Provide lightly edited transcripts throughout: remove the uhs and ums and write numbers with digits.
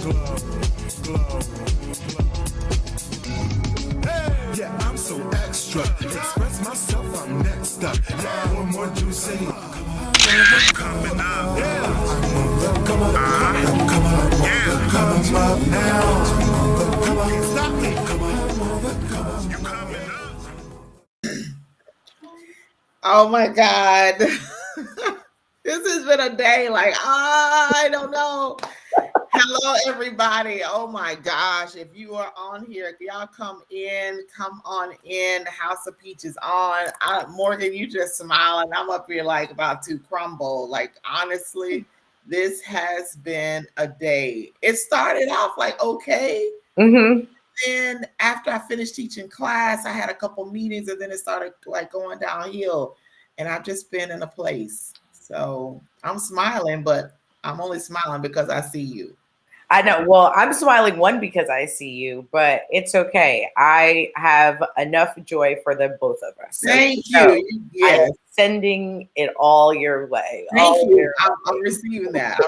Glow, glow, glow. Hey! Yeah, I'm so extra. Express myself, I'm next up. Yeah, more juicy. Coming up. Yeah. Come on, come on, yeah. Come up now. Come on, stop me. Come on, you coming up. Oh my God. This has been a day like, I don't know. Hello, everybody. Oh my gosh. If you are on here, if y'all come on in. House of Peach is on. Morgan, you just smiling. I'm up here like about to crumble. Like, honestly, this has been a day. It started off like, okay. Mm-hmm. Then after I finished teaching class, I had a couple meetings and then it started like going downhill. And I've just been in a place. So I'm smiling, but I'm only smiling because I see you. I know. Well, I'm smiling because I see you, but it's okay. I have enough joy for the both of us. Thank you. Yes. I'm sending it all your way. Thank you. I'm receiving that.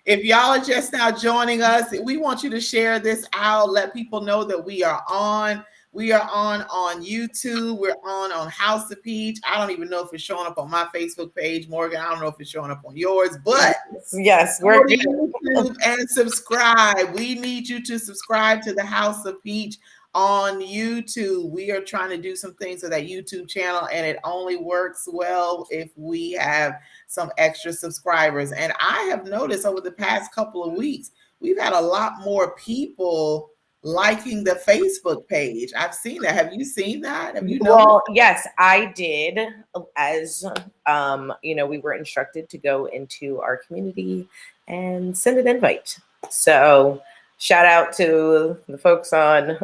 If y'all are just now joining us, we want you to share this out. Let people know that we are on. We are on YouTube. We're on House of Peach. I don't even know if it's showing up on my Facebook page, Morgan. I don't know if it's showing up on yours, but yes, we're good. YouTube and subscribe. We need you to subscribe to the House of Peach on YouTube. We are trying to do some things with that YouTube channel, and it only works well if we have some extra subscribers. And I have noticed over the past couple of weeks, we've had a lot more people liking the Facebook page. I've seen that. Have you seen that? Have you noticed? Well, yes, I did. As we were instructed to go into our community and send an invite. So shout out to the folks on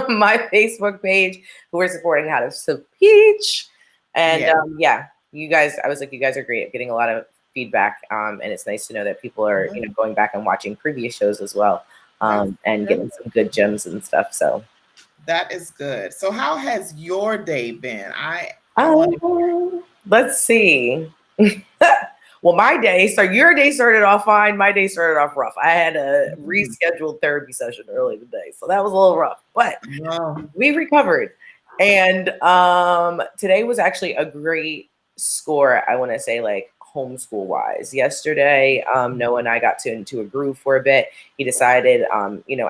my Facebook page who are supporting House of Peach. And you guys, I was like, you guys are great at getting a lot of feedback. And it's nice to know that people are, going back and watching previous shows as well. And getting some good gems and stuff. So that is good. So how has your day been? Let's see. Well, my day, so your day started off fine. My day started off rough. I had a rescheduled therapy session early today. So that was a little rough, but we recovered. And today was actually a great score. I want to say like homeschool wise. Yesterday, Noah and I got into a groove for a bit. He decided,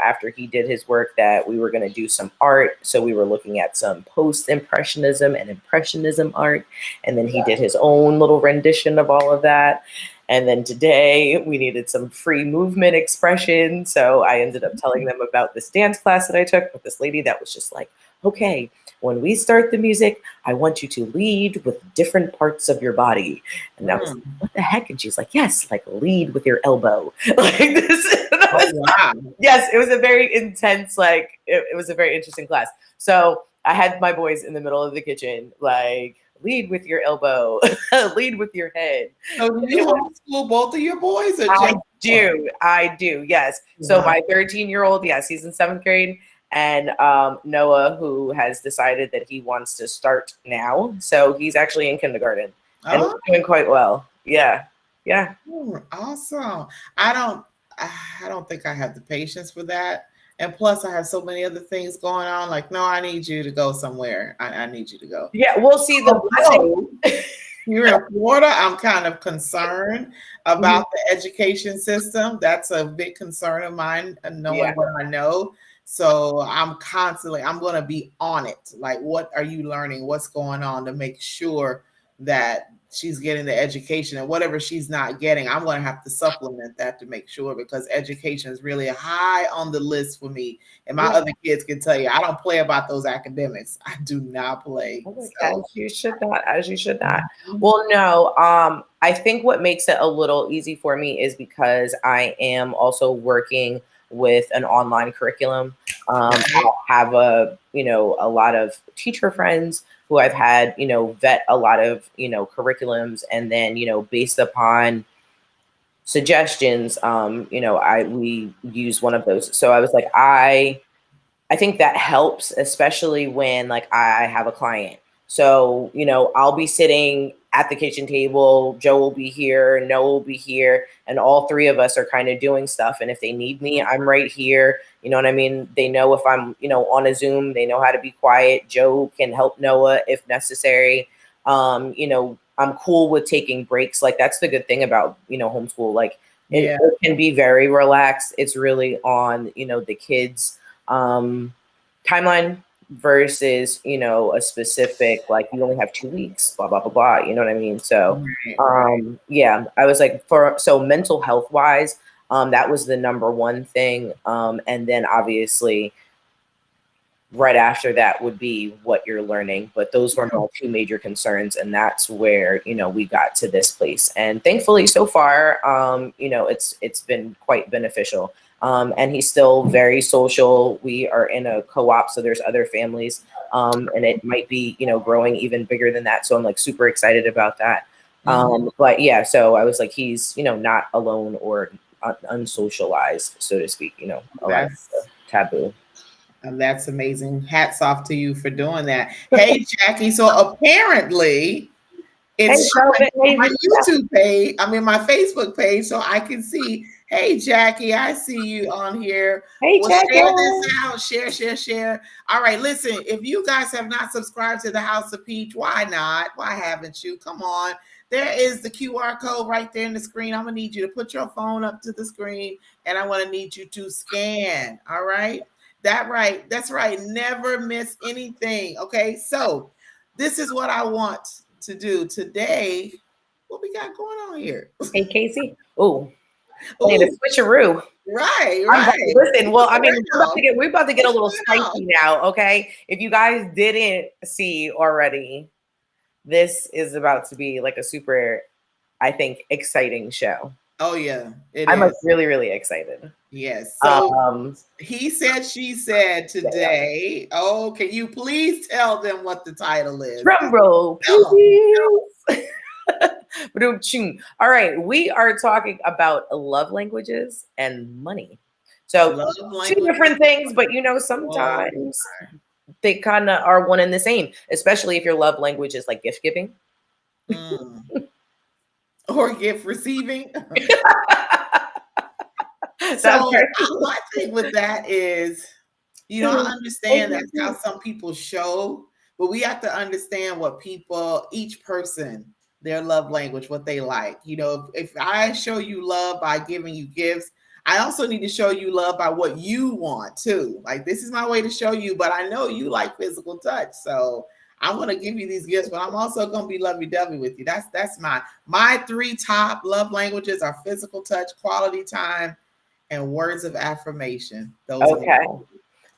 after he did his work that we were going to do some art. So we were looking at some post-impressionism and impressionism art. And then he did his own little rendition of all of that. And then today we needed some free movement expression. So I ended up telling them about this dance class that I took with this lady that was just like, okay, when we start the music, I want you to lead with different parts of your body. And I was like, what the heck? And she's like, yes, like lead with your elbow. Like this. Wow. Yes, it was a very intense, it was a very interesting class. So I had my boys in the middle of the kitchen, like, lead with your elbow, lead with your head. So do you homeschool both of your boys? Or I do, yes. So my 13-year-old, yes, he's in 7th grade. And Noah, who has decided that he wants to start now. So he's actually in kindergarten and he's doing quite well. Yeah. Awesome. I don't think I have the patience for that. And plus I have so many other things going on. Like, no, I need you to go somewhere. I need you to go. Yeah, we'll see the blessing. You're in Florida. I'm kind of concerned about the education system. That's a big concern of mine, knowing what I know. So I'm going to be on it. Like, what are you learning? What's going on to make sure that she's getting the education, and whatever she's not getting, I'm going to have to supplement that to make sure, because education is really high on the list for me. And my other kids can tell you, I don't play about those academics. I do not play. As you should not. Well, no, I think what makes it a little easy for me is because I am also working with an online curriculum. I have a lot of teacher friends who I've had, vet a lot of, curriculums, and then, based upon suggestions, we use one of those. So I was like, I think that helps, especially when like I have a client So, I'll be sitting at the kitchen table, Joe will be here, Noah will be here, and all three of us are kind of doing stuff. And if they need me, I'm right here. You know what I mean? They know if I'm, on a Zoom, they know how to be quiet. Joe can help Noah if necessary. I'm cool with taking breaks. Like, that's the good thing about, homeschool. Like, it can be very relaxed. It's really on, the kids' timeline versus, a specific, like, you only have 2 weeks, blah, blah, blah, blah. You know what I mean? So, yeah, I was like, so mental health wise, that was the number one thing. And then obviously right after that would be what you're learning. But those were my 2 major concerns. And that's where, we got to this place. And thankfully so far, it's been quite beneficial. And he's still very social. We are in a co-op, so there's other families, and it might be, growing even bigger than that. So I'm like super excited about that. But yeah, so I was like, he's, not alone or unsocialized, so to speak, a lot of taboo. And that's amazing. Hats off to you for doing that. Hey, Jackie. So apparently it's on my YouTube page. I mean, my Facebook page, so I can see. Hey, Jackie, I see you on here. Hey, Jackie. Share this out. Share. All right, listen, if you guys have not subscribed to the House of Peach, why not? Why haven't you? Come on. There is the QR code right there in the screen. I'm going to need you to put your phone up to the screen, and I want to need you to scan. All right? That's right. Never miss anything. Okay, so this is what I want to do today. What we got going on here? Hey, Casey. Oh, playing a switcheroo. Right. Listen, well, I mean, we're about to get a little spicy now, okay? If you guys didn't see already, this is about to be like a super, I think, exciting show. Oh, yeah. I'm really, really excited. Yes. So he said, she said today. Yeah. Oh, can you please tell them what the title is? Drum roll, please. All right, we are talking about love languages and money. So 2 different things, but sometimes they kind of are one and the same, especially if your love language is like gift giving. Or gift receiving. So my thing with that is, I understand that's how some people show, but we have to understand what each person, their love language, what they like. If I show you love by giving you gifts, I also need to show you love by what you want too. Like, this is my way to show you, but I know you like physical touch. So I want to give you these gifts, but I'm also going to be lovey-dovey with you. That's my 3 top love languages are physical touch, quality time, and words of affirmation. Okay.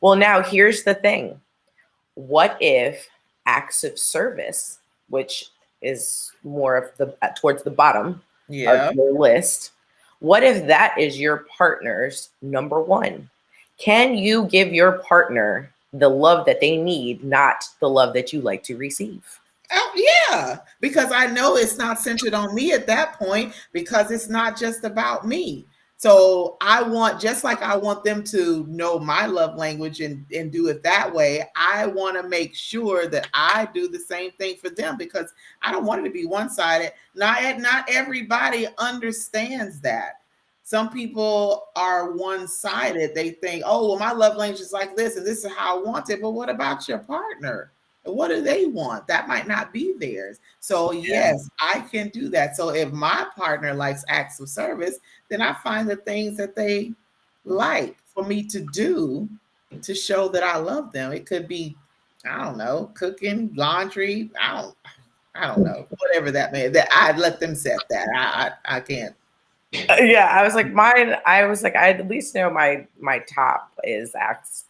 Well, now here's the thing. What if acts of service, which is more of towards the bottom of your list, what if that is your partner's number 1? Can you give your partner the love that they need, not the love that you like to receive? Oh, yeah, because I know it's not centered on me at that point, because it's not just about me. So I want them to know my love language and do it that way. I want to make sure that I do the same thing for them, because I don't want it to be one-sided. Not everybody understands that. Some people are one-sided. They think, oh, well, my love language is like this, and this is how I want it. But what about your partner? What do they want? That might not be theirs. So yes, I can do that. So if my partner likes acts of service, then I find the things that they like for me to do to show that I love them. It could be, I don't know, cooking, laundry. I don't know, whatever that may. That I'd let them set that. I can't. Yeah, I was like mine. I was like, I at least know my top is acts.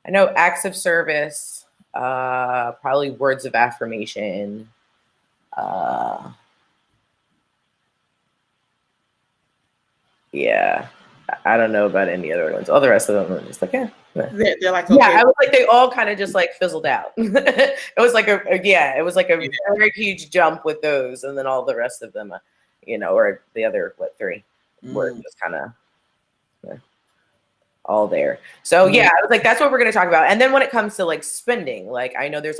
I know acts of service. Probably words of affirmation. Yeah, I don't know about any other ones. All the rest of them are just like, yeah. They're like, okay. Yeah, I was like, they all kind of just like fizzled out. It was like a very huge jump with those, and then all the rest of them, or the other 3 were just kind of all there. So yeah, I was like, that's what we're going to talk about. And then when it comes to like spending, like I know there's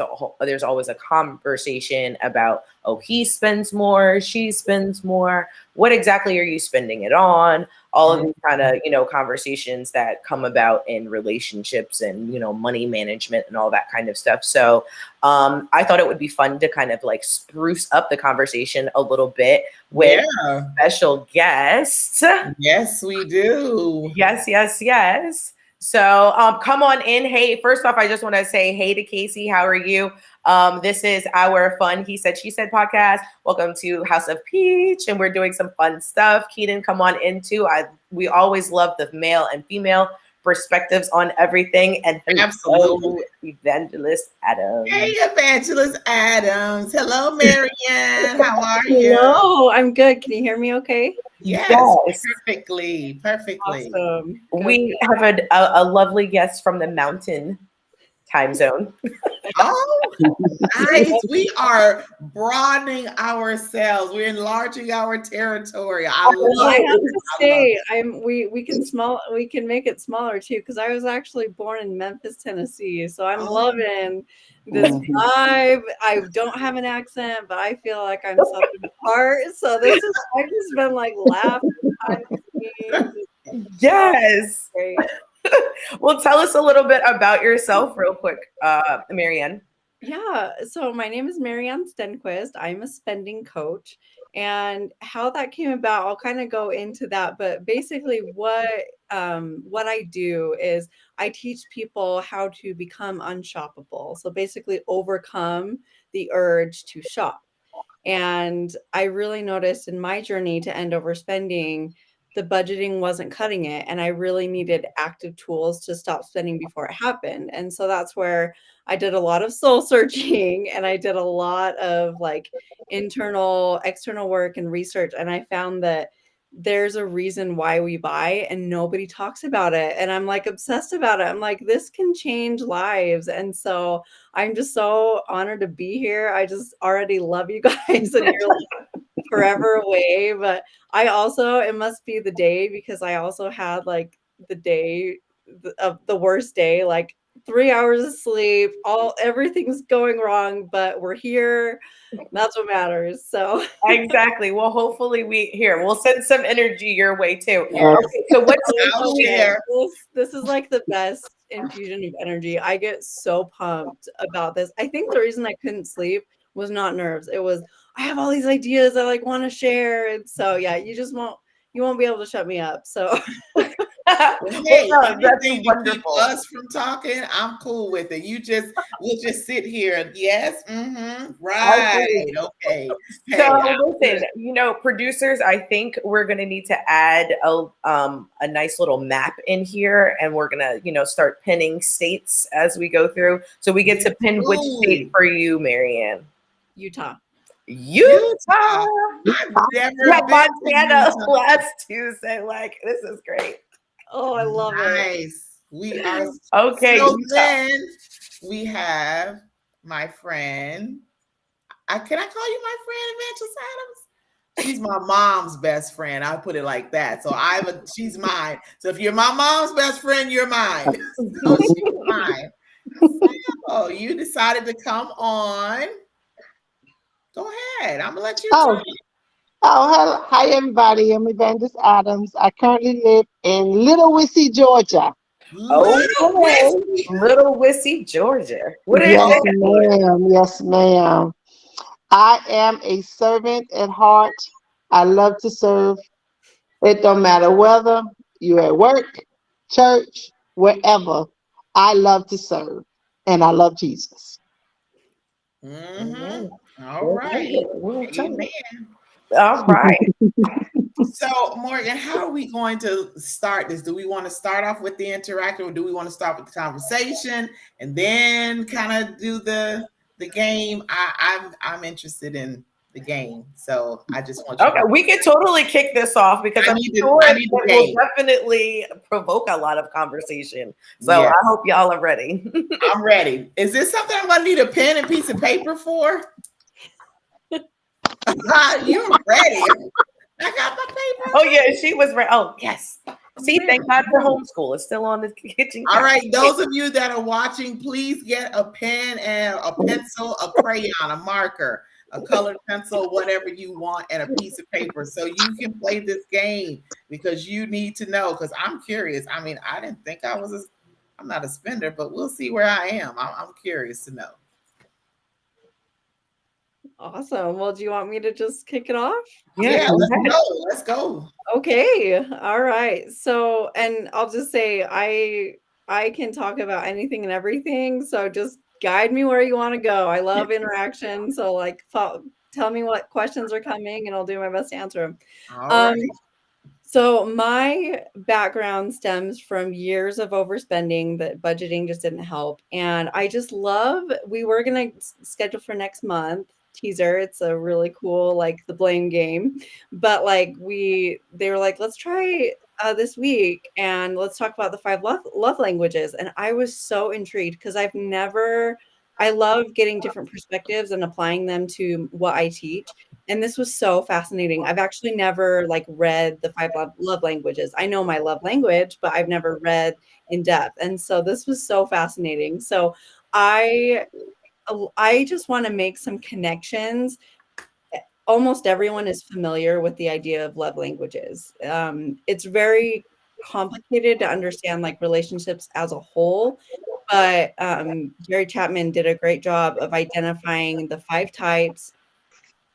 always a conversation about, oh, he spends more, she spends more. What exactly are you spending it on? All of these kind of, conversations that come about in relationships and, money management and all that kind of stuff. So I thought it would be fun to kind of like spruce up the conversation a little bit with special guests. Yes, we do. Yes. So come on in. Hey, first off, I just want to say hey to Casey. How are you? This is our fun He Said, She Said podcast. Welcome to House of Peach, and we're doing some fun stuff. Keaton, come on in too. We always love the male and female perspectives on everything. And absolutely, Evangelist Adams. Hey, Evangelist Adams. Hello, Marianne. How are you? Hello, I'm good. Can you hear me okay? Yes. Perfectly. Awesome. We have a lovely guest from the mountain time zone. Oh, nice. We are broadening ourselves. We're enlarging our territory. I have to say, we can make it smaller too, because I was actually born in Memphis, Tennessee. So I'm loving this vibe. I don't have an accent, but I feel like I'm Southern apart. So I've just been like laughing. Yes. Well, tell us a little bit about yourself real quick, Marianne. Yeah, so my name is Marianne Stenquist. I'm a spending coach, and how that came about, I'll kind of go into that. But basically, what I do is I teach people how to become unshoppable. So basically, overcome the urge to shop. And I really noticed in my journey to end overspending, the budgeting wasn't cutting it, and I really needed active tools to stop spending before it happened. And so that's where I did a lot of soul searching, and I did a lot of like internal, external work and research. And I found that there's a reason why we buy and nobody talks about it. And I'm like obsessed about it. I'm like, this can change lives. And so I'm just so honored to be here. I just already love you guys, and you're like forever away. But I also, it must be the day, because I also had like the day of the worst day, like 3 hours of sleep, everything's going wrong, but we're here. That's what matters. So exactly. Well, hopefully we'll send some energy your way too. Yeah. Okay, so what's here? This is like the best infusion of energy. I get so pumped about this. I think the reason I couldn't sleep was not nerves. It was, I have all these ideas I like want to share. And so yeah, you won't be able to shut me up. So hey, anything to keep us from talking, I'm cool with it. We'll just sit here and yes, right, okay. So listen, producers, I think we're gonna need to add a nice little map in here, and we're gonna start pinning states as we go through, so we get to pin which state for you, Marianne. Utah. I've never been Montana last Tuesday. Like, this is great. Oh, I love it. We are okay. So then we have my friend. Can I call you my friend, Evangelist Adams? She's my mom's best friend. I'll put it like that. So she's mine. So if you're my mom's best friend, you're mine. So she's mine. So you decided to come on. Go ahead. I'm gonna let you. Oh, hello. Hi, everybody. I'm Evangelist Adams. I currently live in Little Wissy, Georgia. Little Wissy, Georgia. What is yes, it? ma'am. Yes, ma'am. I am a servant at heart. I love to serve. It don't matter whether you're at work, church, wherever. I love to serve, and I love Jesus. All right. Amen. All right. So, Morgan, how are we going to start this? Do we want to start off with the interactive, or do we want to start with the conversation and then kind of do the game? I'm interested in the game, so I just want you. Okay, we can totally kick this off, because I'm sure it will definitely provoke a lot of conversation. So yes. I hope y'all are ready. I'm ready. Is this something I'm going to need a pen and piece of paper for? You're ready. I got my paper. Oh yeah, she was ready. Oh yes. See, thank God for homeschool. It's still on the kitchen All counter. right, those of you that are watching, please get a pen and a pencil, a crayon, a marker, a colored pencil, whatever you want, and a piece of paper so you can play this game, because you need to know, because I'm curious. I mean, I didn't think I'm not a spender, but we'll see where I am. I'm curious to know. Awesome. Well, do you want me to just kick it off? Yeah, let's go. Let's go. Okay. All right. So, and I'll just say I can talk about anything and everything. So just guide me where you want to go. I love interaction. So like tell me what questions are coming and I'll do my best to answer them. All right. So my background stems from years of overspending that budgeting just didn't help. And I just we were going to schedule for next month teaser. It's a really cool, like the blame game, but like they were like, let's try this week and let's talk about the 5 love languages. And I was so intrigued because I love getting different perspectives and applying them to what I teach. And this was so fascinating. I've actually never like read the 5 love languages. I know my love language, but I've never read in depth. And so this was so fascinating. So I just want to make some connections. Almost everyone is familiar with the idea of love languages. It's very complicated to understand like relationships as a whole, but Gary Chapman did a great job of identifying the 5 types.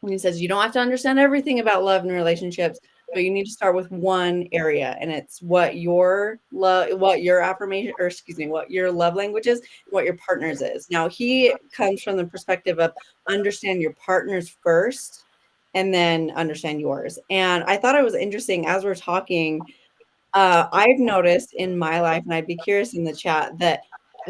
And he says you don't have to understand everything about love and relationships, but you need to start with one area, and it's what your affirmation, or excuse me, what your love language is, what your partner's is. Now he comes from the perspective of understand your partner's first, and then understand yours. And I thought it was interesting as we're talking. I've noticed in my life, and I'd be curious in the chat, that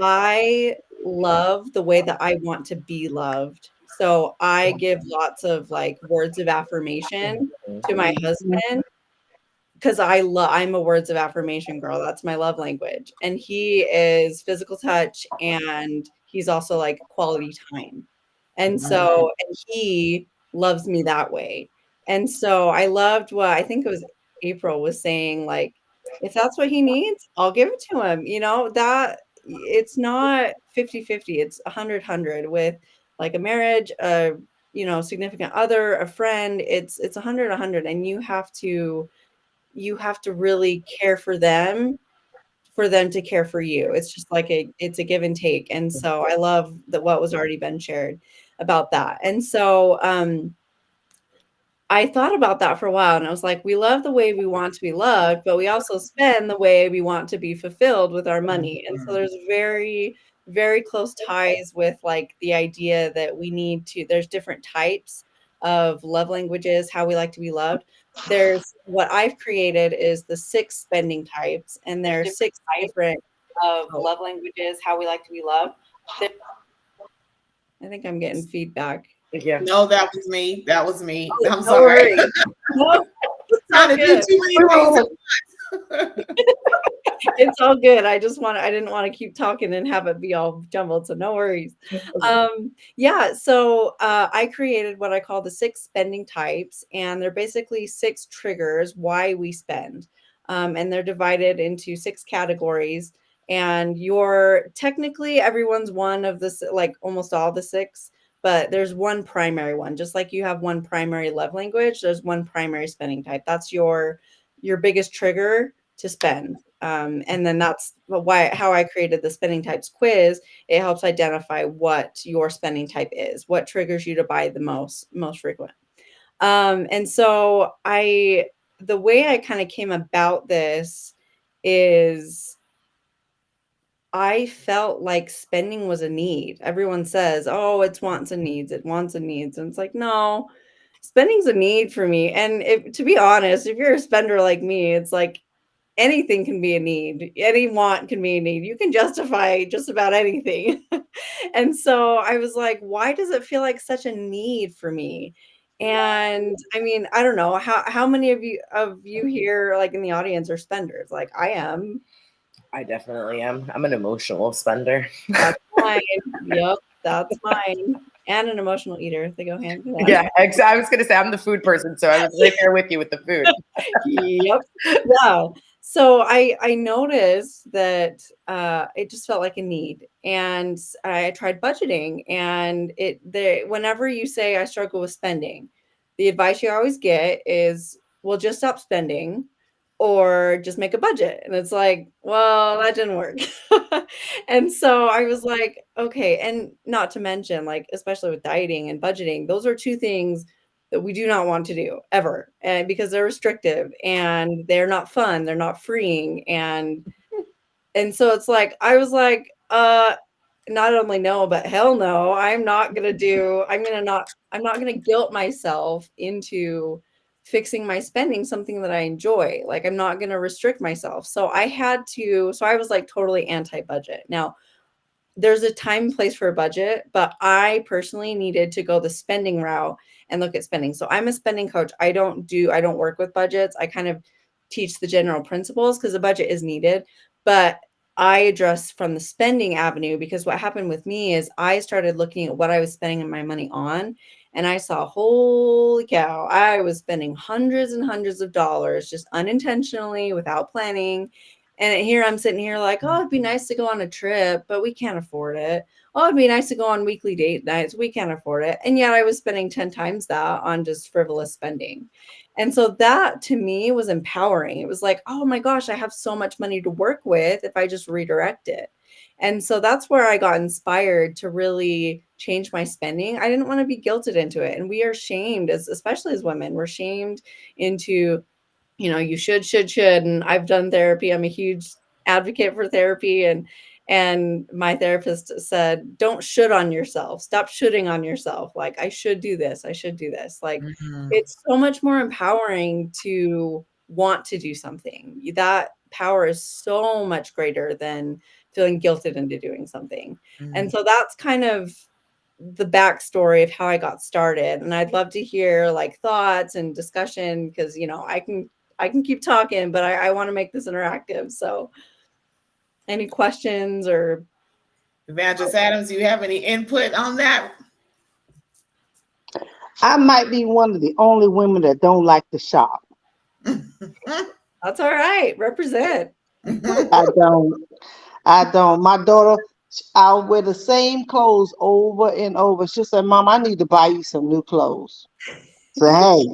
I love the way that I want to be loved. So I give lots of like words of affirmation to my husband because I'm a words of affirmation girl. That's my love language. And he is physical touch, and he's also like quality time. And so, and he loves me that way. And so I loved what I think it was April was saying, like, if that's what he needs, I'll give it to him. You know, that it's not 50-50, it's 100-100 with like a marriage, significant other, a friend. It's 100-100, and you have to really care for them to care for you. It's just like it's a give and take. And so I love that what was already been shared about that. And so I thought about that for a while, and I was like, we love the way we want to be loved, but we also spend the way we want to be fulfilled with our money. And so there's very, very close ties with like the idea that there's different types of love languages, how we like to be loved. There's what I've created is the 6 spending types, and there's 6 different of love languages, how we like to be loved. I think I'm getting feedback. Yeah. No, that was me. That was me. Oh, I'm sorry. No, Trying to do too many things at once. It's all good. I didn't want to keep talking and have it be all jumbled. So no worries. So I created what I call the 6 spending types, and they're basically 6 triggers why we spend. And they're divided into 6 categories. And technically everyone's one of this, like almost all the 6. But there's one primary one. Just like you have one primary love language, there's one primary spending type. That's your biggest trigger to spend. And then that's how I created the spending types quiz. It helps identify what your spending type is, what triggers you to buy the most frequent. And so the way I kind of came about this is I felt like spending was a need. Everyone says, oh, it's wants and needs. It wants and needs. And it's like, no, spending's a need for me. And to be honest, if you're a spender like me, it's like anything can be a need. Any want can be a need. You can justify just about anything. And so I was like, why does it feel like such a need for me? And I mean, I don't know how many of you here, like in the audience, are spenders. Like I am. I definitely am. I'm an emotional spender. That's mine. Yep, that's mine. And an emotional eater. They go hand in hand. Yeah, I was going to say I'm the food person, so I was right there with you with the food. Yep. Yeah. So I noticed that it just felt like a need, and I tried budgeting, and whenever you say I struggle with spending, the advice you always get is, well, just stop spending or just make a budget. And it's like, well, that didn't work. And so I was like, okay, and not to mention, like, especially with dieting and budgeting, those are two things that we do not want to do ever, and because they're restrictive and they're not fun, they're not freeing, and so it's like I was like, not only no, but hell no, I'm not gonna guilt myself into fixing my spending something that I enjoy. Like, I'm not gonna restrict myself. So I was like totally anti-budget. Now, there's a time and place for a budget, but I personally needed to go the spending route and look at spending. So I'm a spending coach. I don't work with budgets. I kind of teach the general principles because a budget is needed, but I address from the spending avenue, because what happened with me is I started looking at what I was spending my money on, and I saw, holy cow, I was spending hundreds and hundreds of dollars just unintentionally without planning. And here I'm sitting here like, oh, it'd be nice to go on a trip, but we can't afford it. Oh, it'd be nice to go on weekly date nights. We can't afford it. And yet I was spending 10 times that on just frivolous spending. And so that to me was empowering. It was like, oh my gosh, I have so much money to work with if I just redirect it. And so that's where I got inspired to really change my spending. I didn't want to be guilted into it. And we are shamed, especially as women, we're shamed into, you should. And I've done therapy. I'm a huge advocate for therapy. And my therapist said, don't should on yourself. Stop shoulding on yourself. Like, I should do this. I should do this. Like, it's so much more empowering to want to do something. That power is so much greater than feeling guilted into doing something. And so that's kind of the backstory of how I got started. And I'd love to hear like thoughts and discussion, because I can keep talking, but I want to make this interactive. So any questions or Evangelist Adams, do you have any input on that? I might be one of the only women that don't like to shop. That's all right. Represent. I don't. I don't. My daughter, I'll wear the same clothes over and over. She'll say, Mom, I need to buy you some new clothes. So, hey.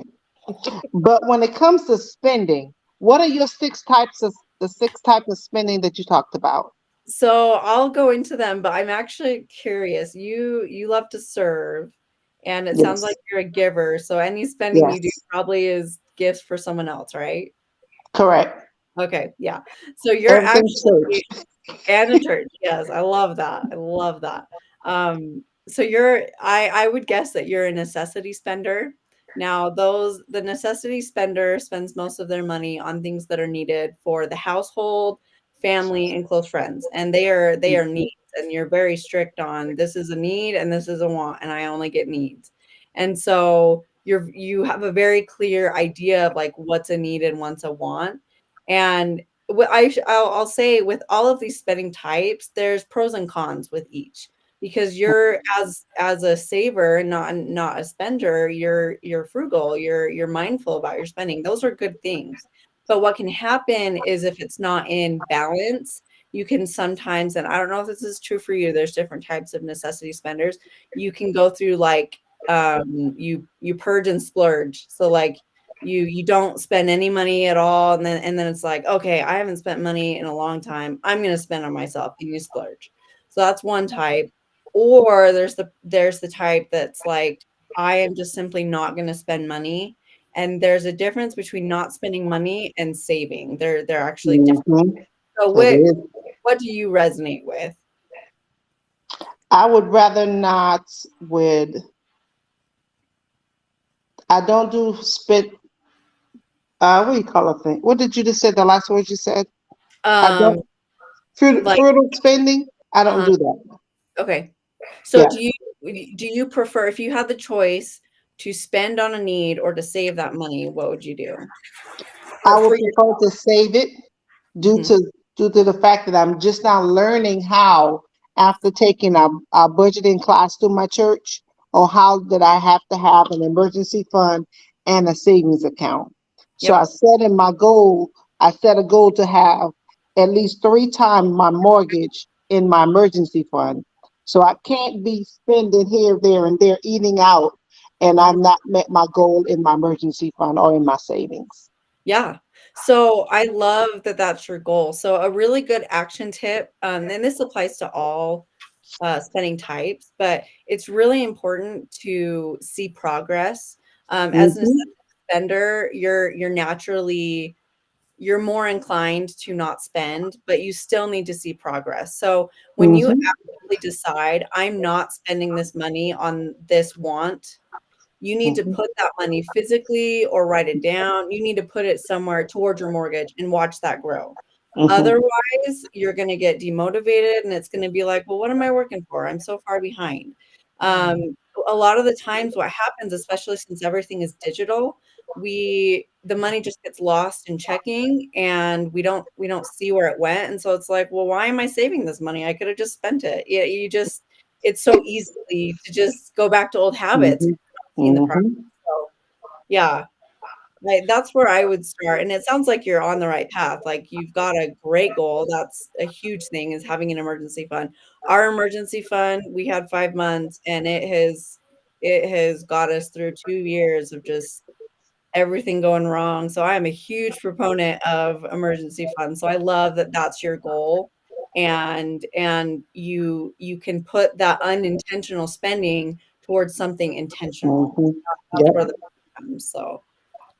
But when it comes to spending, what are your the six types of spending that you talked about? So I'll go into them, but I'm actually curious. You love to serve, and it sounds like Yes. you're a giver. So any spending you do Yes. probably is gifts for someone else, right? Correct. Okay, yeah. So you're Everything actually, church. and a church. Yes, I love that. I love that. So I would guess that you're a necessity spender. Now, the necessity spender spends most of their money on things that are needed for the household, family, and close friends. And they are needs. And you're very strict on, this is a need and this is a want, and I only get needs. And so you have a very clear idea of like what's a need and what's a want. And I'll say, with all of these spending types, there's pros and cons with each, because you're, as a saver, not a spender, you're frugal, you're mindful about your spending. Those are good things. But what can happen is, if it's not in balance, you can sometimes, and I don't know if this is true for you, there's different types of necessity spenders. You can go through like, you purge and splurge. So like, you don't spend any money at all, and then it's like, okay, I haven't spent money in a long time, I'm going to spend on myself, and you splurge. So that's one type. Or there's the type that's like, I am just simply not going to spend money. And there's a difference between not spending money and saving. They're actually different. Mhm. So It is. what do you resonate with? I would rather not with. I don't do spit. What do you call it thing? What did you just say? The last word you said. I Um, don't frugal spending. I don't do that. okay. So Yeah. do you prefer, if you had the choice to spend on a need or to save that money, what would you do? I would For your, prefer to save it due Mhm. to due to the fact that I'm just now learning how, after taking a budgeting class through my church, or how that I have to have an emergency fund and a savings account. So I Yep. set in my goal I set a goal to have at least 3 times my mortgage in my emergency fund. So I can't be spending here, there, and there, eating out, and I've not met my goal in my emergency fund or in my savings. Yeah. So I love that that's your goal. So a really good action tip, and this applies to all spending types, but it's really important to see progress. As an Mm-hmm. essential spender, you're more inclined to not spend, but you still need to see progress. So when you Mm-hmm. actively decide, I'm not spending this money on this want, you need to Mm-hmm. put that money physically or write it down. You need to put it somewhere towards your mortgage and watch that grow. Mm-hmm. Otherwise, you're going to get demotivated and it's going to be like, well, what am I working for? I'm so far behind. A lot of the times what happens, especially since everything is digital, the money just gets lost in checking and we don't see where it went. And so it's like, well, why am I saving this money? I could have just spent it. Yeah, it's so easy to just go back to old habits, Mm-hmm. seeing the progress. Mm-hmm. So yeah, that's where I would start, and it sounds like you're on the right path, like, you've got a great goal, that's a huge thing is having an emergency fund. Our emergency fund, we had 5 months, and it has got us through 2 years of just everything going wrong, so I am a huge proponent of emergency funds, so I love that that's your goal, and you can put that unintentional spending towards something intentional. Mm-hmm. That's Yep. where the money comes, so,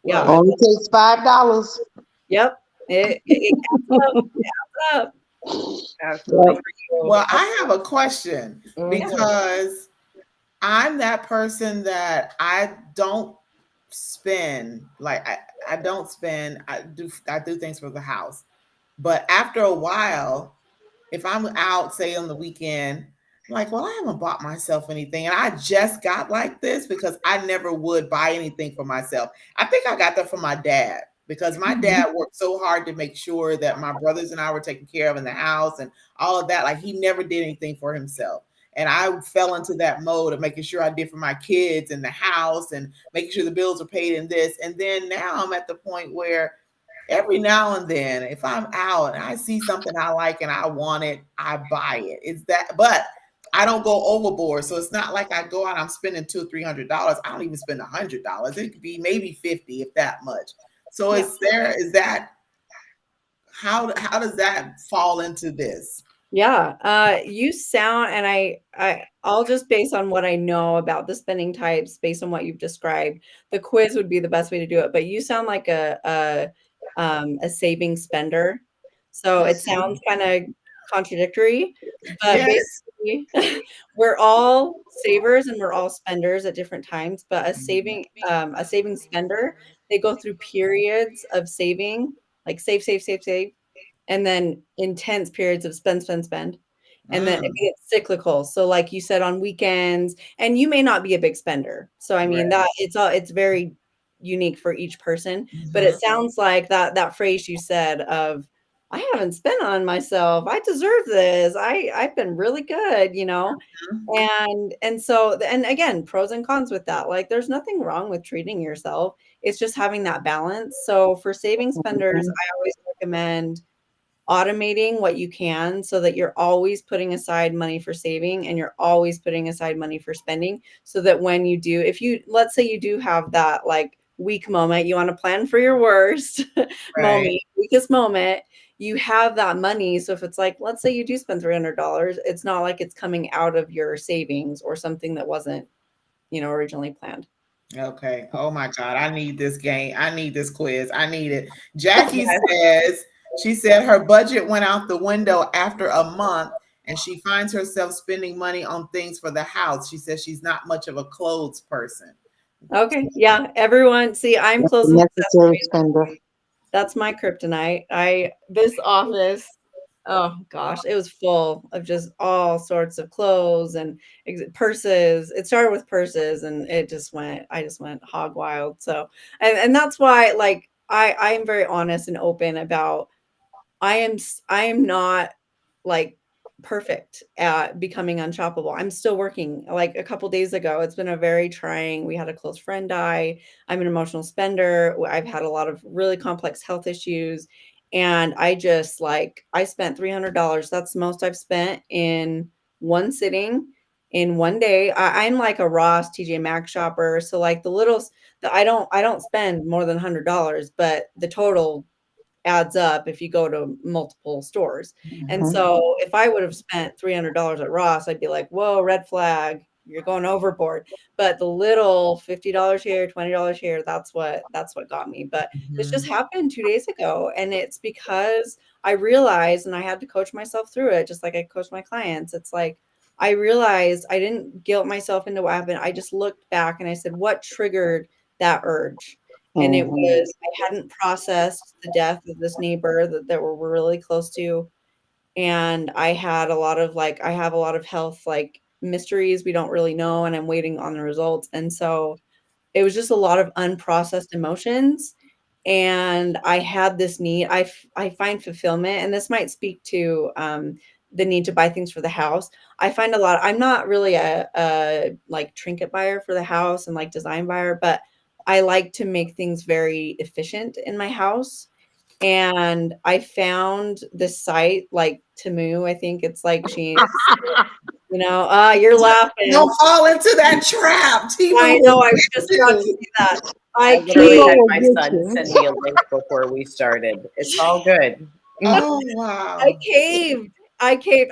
yeah, Well, Only takes $5. yep, it adds up. Absolutely. Yep. well, I have a question Mhm. because I'm that person that I don't spend. Like I don't spend. I do things for the house. But after a while, if I'm out, say on the weekend, I'm like, well, I haven't bought myself anything. And I just got like this because I never would buy anything for myself. I think I got that from my dad because my dad worked so hard to make sure that my brothers and I were taken care of in the house and all of that. Like he never did anything for himself. And I fell into that mode of making sure I did for my kids and the house and making sure the bills are paid in this. And then now I'm at the point where every now and then, if I'm out and I see something I like and I want it, I buy it. It's that, but I don't go overboard. So it's not like I go out, I'm spending $200-300. I don't even spend $100. It could be maybe 50, if that much. So Yeah. is that how does that fall into this? Yeah, you sound and I'll just base on what I know about the spending types, based on what you've described, the quiz would be the best way to do it, but you sound like a saving spender. So it sounds kinda contradictory, but Yes. basically, we're all savers and we're all spenders at different times, but a saving spender, they go through periods of saving, like save, save, save, save, and then intense periods of spend, spend, spend. And then Mm, it's cyclical. So like you said, on weekends, and you may not be a big spender. So I mean right. that it's very unique for each person. But it Mhm. sounds like that phrase you said of I haven't spent on myself. I deserve this. I've been really good, you know. And so and again, pros and cons with that. Like there's nothing wrong with treating yourself. It's just having that balance. So for saving spenders, Mm-hmm. I always recommend automating what you can so that you're always putting aside money for saving and you're always putting aside money for spending so that when you do, if you, let's say you do have that like weak moment, you want to plan for your worst Right. moment, weakest moment, you have that money. So if it's like, let's say you do spend $300, it's not like it's coming out of your savings or something that wasn't, originally planned. Okay. Oh my God. I need this game. I need this quiz. I need it. Jackie says, she said her budget went out the window after a month and she finds herself spending money on things for the house. She says she's not much of a clothes person. Okay. Yeah. Everyone, see, I'm That's close a with necessary accessories. spender. That's my kryptonite. This office, oh gosh, it was full of just all sorts of clothes and purses. It started with purses and I just went hog wild. So, and that's why like I am very honest and open about I am not like perfect at becoming unshoppable. I'm still working. Like a couple days ago, it's been a very trying. We had a close friend die. I'm an emotional spender. I've had a lot of really complex health issues, and I just like I spent $300. That's the most I've spent in one sitting in one day. I'm like a Ross TJ Maxx shopper, so like the little I don't spend more than $100, but the total adds up if you go to multiple stores. And Mhm. so if I would have spent $300 at Ross, I'd be like, whoa, red flag, you're going overboard. But the little $50 here, $20 here, that's what got me. But this just Mhm. happened 2 days ago. And it's because I realized, and I had to coach myself through it, just like I coach my clients. It's like I realized I didn't guilt myself into what happened. I just looked back and I said, what triggered that urge? And it Mhm. was I hadn't processed the death of this neighbor that we're really close to, and I had a lot of I have a lot of health mysteries we don't really know, and I'm waiting on the results. And so it was just a lot of unprocessed emotions, and I had this need. I find fulfillment, and this might speak to the need to buy things for the house. I find a lot. I'm not really a like trinket buyer for the house and like design buyer, but I like to make things very efficient in my house. And I found this site like Temu. I think it's like you're laughing. Don't fall into that trap. I Timo know. will I was get just about to you. say that. I I literally Timo had caved. will my get son you. send me a link before we started. It's all good. Oh I wow. caved. I caved.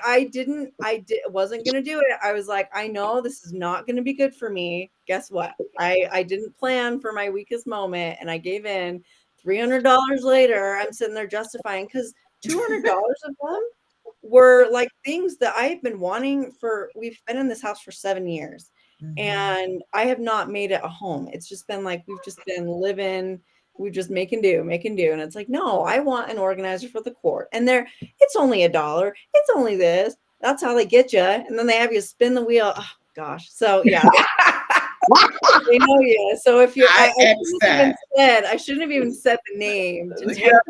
Wasn't gonna do it. I was like, I know this is not gonna be good for me. Guess what? I didn't plan for my weakest moment and I gave in. $300 later, I'm sitting there justifying because $200 of them were like things that I have been wanting for we've been in this house for 7 years Mhm. and I have not made it a home. It's just been like we've just been living, we just making do, making do. And it's like, no, I want an organizer for the court. And it's only $1. It's only this. That's how they get you. And then they have you spin the wheel. Oh gosh. So yeah, they know you. So if you're I X that. I shouldn't have even said the name to Yeah, tempt.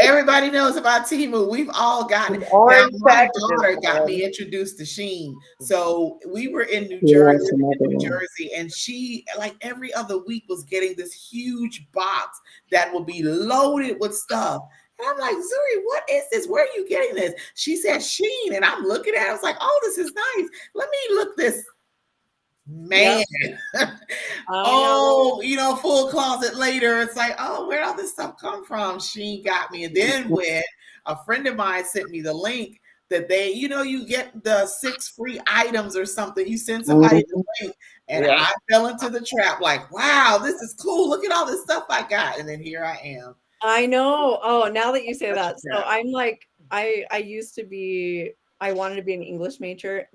Everybody knows about Timu. We've all gotten it. Now, orange my packages, daughter got man. me introduced to Sheen. So we were in New Yeah, Jersey, that's living another in New one. Jersey, and she, like every other week, was getting this huge box that would be loaded with stuff. And I'm like, Zuri, what is this? Where are you getting this? She said Sheen. And I'm looking at it. I was like, oh, this is nice. Let me look this. Yep. Man. I know. Oh, full closet later. It's like, oh, where all this stuff come from? She got me. And then when a friend of mine sent me the link that you get the 6 free items or something. You send somebody the Mhm. link, and Yeah. I fell into the trap. Like, wow, this is cool. Look at all this stuff I got. And then here I am. I know. Oh, now that you say Such that. a So trap. I'm like, I used to be, I wanted to be an English major,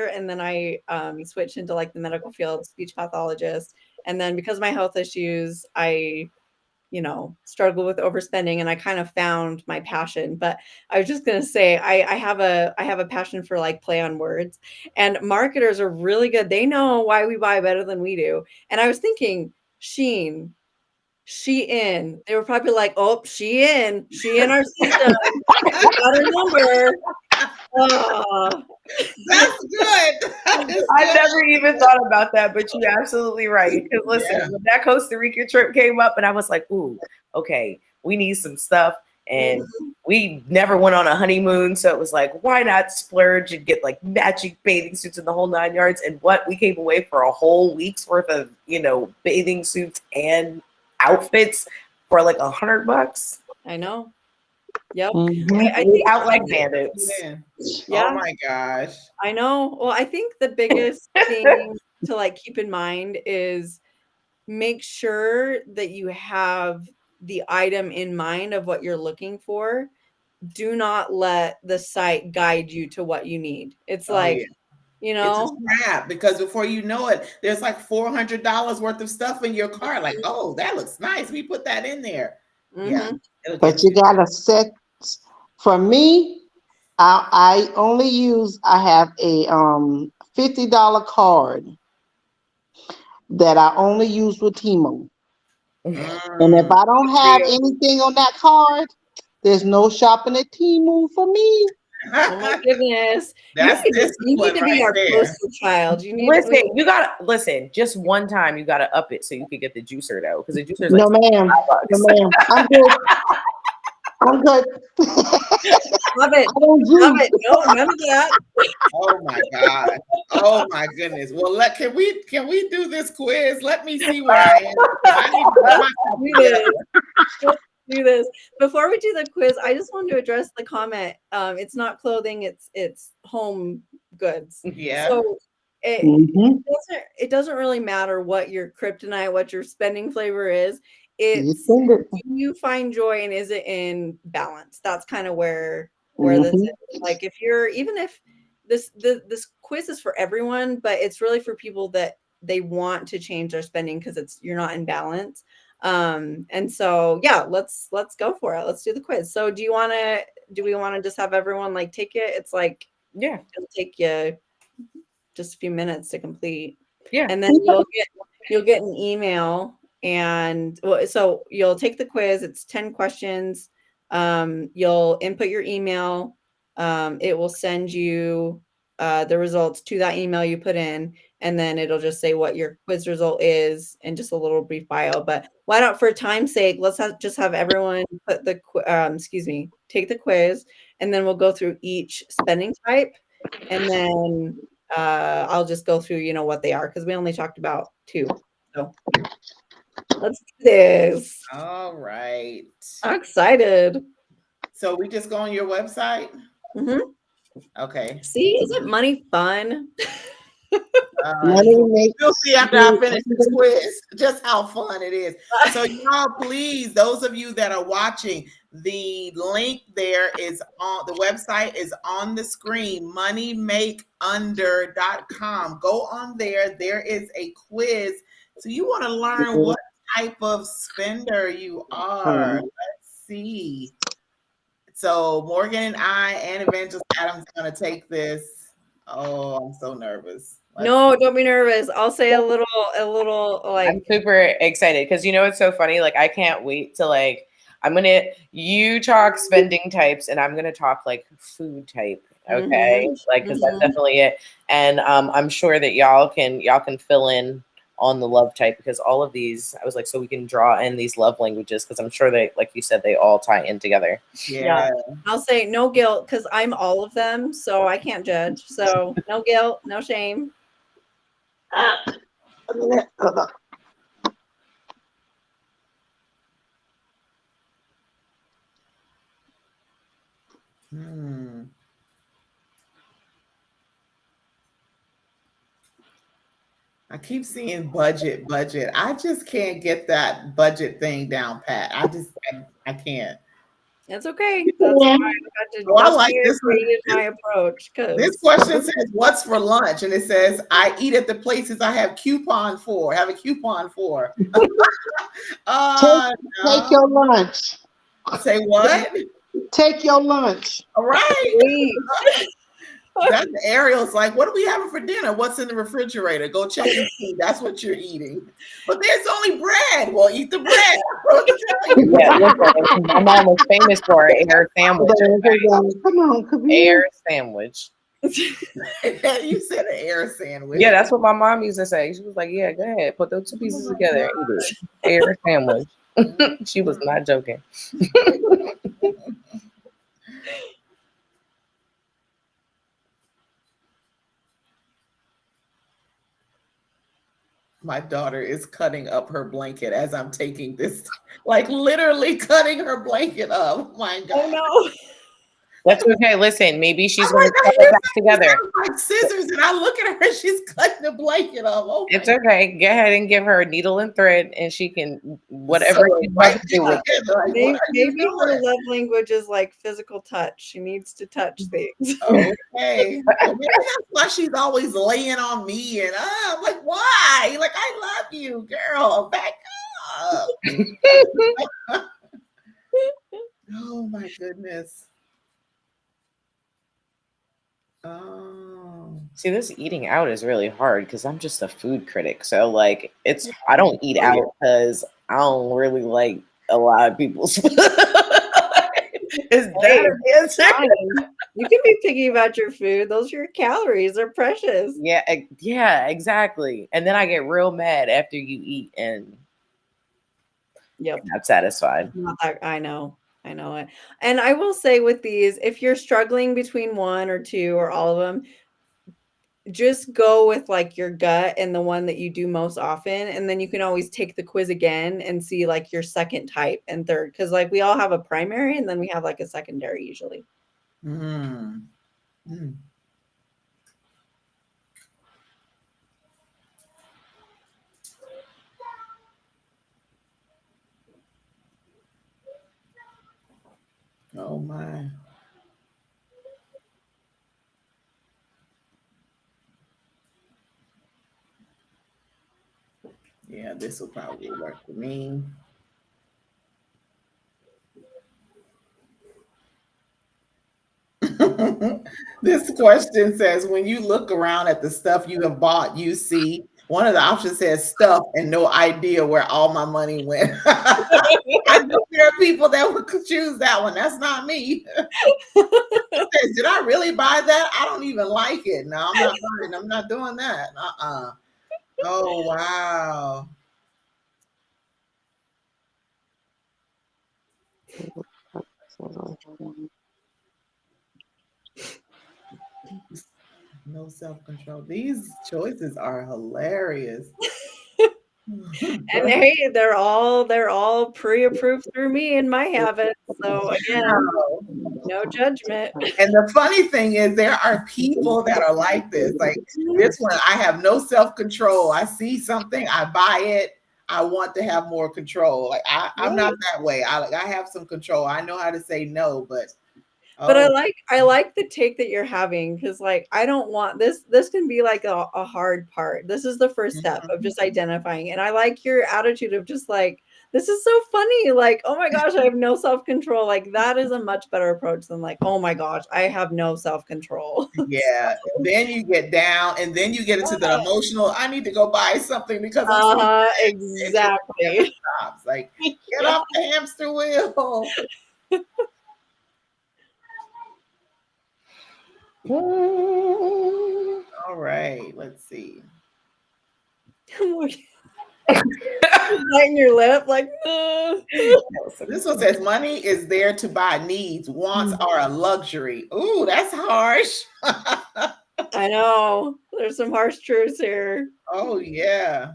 and then I switched into like the medical field, speech pathologist. And then because of my health issues, I, struggle with overspending and I kind of found my passion. But I was just gonna say I have a passion for like play on words, and marketers are really good. They know why we buy better than we do. And I was thinking, Sheen, she in. They were probably like, "Oh, she in our system. We got her number." Oh. That's good. That is I good. never even thought about that, but you're absolutely right. Because listen, Yeah. when that Costa Rica trip came up, and I was like, "Ooh, okay, we need some stuff," and Mhm. we never went on a honeymoon, so it was like, why not splurge and get like matching bathing suits in the whole 9 yards? And what we came away for a whole week's worth of bathing suits and outfits for like $100 I know. Yep. Mhm. I made think out I like think bandits. Yeah. Oh yeah, my gosh. I know. Well, I think the biggest thing to like keep in mind is make sure that you have the item in mind of what you're looking for. Do not let the site guide you to what you need. It's Oh like, yeah. It's a mhm. trap because before you know it, there's like $400 worth of stuff in your car. Like, oh, that looks nice. We put that in there. Yeah, it'll But get you you. gotta set. For me, I have a $50 card that I only use with Timo. And if Mm. I don't Good for have you. anything on that card, there's no shopping at Timo for me. Oh my goodness. That's you need discipline to be right our there. poster child. You need listen, just one time you gotta up it so you could get the juicer though. Because the juicer is No, like ma'am. $5. No, ma'am. I'm good. I'm good. Love it. I don't Love juice. it. No, none of that. Oh my God. Oh my goodness. Well, can we do this quiz? Let me see where I am. I need to get myself Do together. this. Let's do this. Before we do the quiz, I just wanted to address the comment. It's not clothing, it's home goods. Yeah. So Mhm. it doesn't really matter what your kryptonite, what your spending flavor is. You It's spend it. do you find joy and is it in balance? That's kind of where this Mhm. is. Like if you're even if this quiz is for everyone, but it's really for people that they want to change their spending because you're not in balance. And so yeah, let's go for it. Let's do the quiz. So do we want to just have everyone like take it? It's like Yeah. it'll take you just a few minutes to complete. Yeah. And then you'll get an email and so you'll take the quiz. It's 10 questions. You'll input your email. It will send you the results to that email you put in, and then it'll just say what your quiz result is and just a little brief bio. But why not, for time's sake, let's just have everyone put take the quiz, and then we'll go through each spending type, and then I'll just go through, what they are, because we only talked about 2. So let's do this. All right. I'm excited. So we just go on your website? Mm-hmm. Okay. See, isn't money fun? Money makes You'll see after I finish this you- quiz just how fun it is. So y'all, please, those of you that are watching, the link there is on the website is on the screen, moneymakeunder.com. Go on there. There is a quiz. So you want to learn what type of spender you are. Let's see. So Morgan and I and Evangelist Adams going to take this. Oh, I'm so nervous. No, don't be nervous. I'll say a little like I'm super excited because it's so funny. Like I can't wait to you talk spending types and I'm gonna talk like food type. Okay. Because that's definitely it. And I'm sure that y'all can fill in on the love type, because all of these, I was like, so we can draw in these love languages, because I'm sure they, like you said, they all tie in together. Yeah. I'll say no guilt because I'm all of them, so I can't judge. So no guilt, no shame. Hold on. I keep seeing budget. I just can't get that budget thing down pat. I can't. It's okay. That's why I like this one. my approach. This question says, "What's for lunch?" and it says, "I eat at the places I have a coupon for." Take your lunch. Say what? Take your lunch. All right. That's Ariel's like, what are we having for dinner? What's in the refrigerator? Go check and see. That's what you're eating. But there's only bread. Well, eat the bread. Yeah, listen, my mom was famous for an air sandwich. Come on, air sandwich. You said an air sandwich. Yeah, that's what my mom used to say. She was like, "Yeah, go ahead, put those 2 pieces together and eat it." Air sandwich. She was not joking. My daughter is cutting up her blanket as I'm taking this, like literally cutting her blanket up. Oh my God. Oh no. That's okay. Listen, maybe she's going to cut it back together. Like scissors, and I look at her, she's cutting the blanket up. Oh it's okay. Go ahead and give her a needle and thread, and she can whatever she's about to do with it. Like, maybe her love language is like physical touch. She needs to touch things. Okay. Well, maybe that's why she's always laying on me, and I'm like, why? Like, I love you, girl. Back up. Oh my goodness. Oh. See, this eating out is really hard because I'm just a food critic. So like I don't eat out because I don't really like a lot of people's food. Is that an answer? You can be picky about your food. Those are your calories. They're precious. Yeah, exactly. And then I get real mad after you eat and Yep. not satisfied. Not that I know. I know it. And I will say with these, if you're struggling between one or two or all of them, just go with like your gut and the one that you do most often. And then you can always take the quiz again and see like your second type and third. Cause like we all have a primary and then we have like a secondary usually. Mm. Mm. Oh my. Yeah, this will probably work for me. This question says, when you look around at the stuff you have bought, you see one of the options says stuff and no idea where all my money went. I know there are people that would choose that one. That's not me. Did I really buy that? I don't even like it. No, I'm not buying. I'm not doing that. Oh wow. No self-control. These choices are hilarious. And hey, they're all pre-approved through me and my habits. So again, no judgment. And the funny thing is, there are people that are like this. Like this one, I have no self-control. I see something, I buy it. I want to have more control. Like I'm not that way. I have some control. I know how to say no, but But I like the take that you're having because like I don't want this can be like a hard part. This is the first step of just identifying. And I like your attitude of just like, this is so funny. Like, oh my gosh, I have no self-control. Like that is a much better approach than like, oh my gosh, I have no self-control. yeah. Then you get down and then you get into the emotional, I need to go buy something because exactly. stops. Like, get off the hamster wheel. All right, let's see. Biting your lip, like This one says money is there to buy needs. Wants are a luxury. Ooh, that's harsh. I know. There's some harsh truths here. Oh yeah.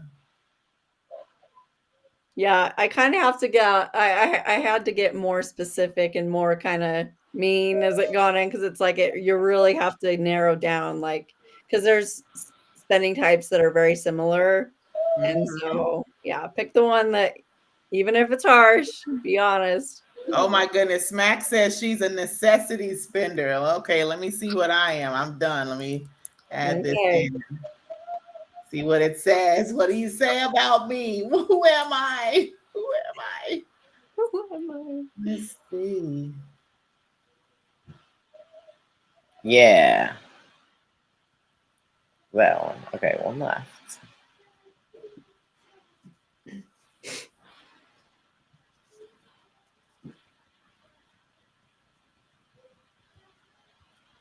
Yeah, I kind of have to get I had to get more specific and more kind of mean as it gone in because it's like you really have to narrow down like because there's spending types that are very similar. And so yeah, pick the one that even if it's harsh, be honest. Oh my goodness. Smack says she's a necessity spender. Okay, let me see what I am. I'm done. Let me add this in. See what it says. What do you say about me? Who am I? Who am I? Who am I? Let's see. Yeah. Well, okay, one left.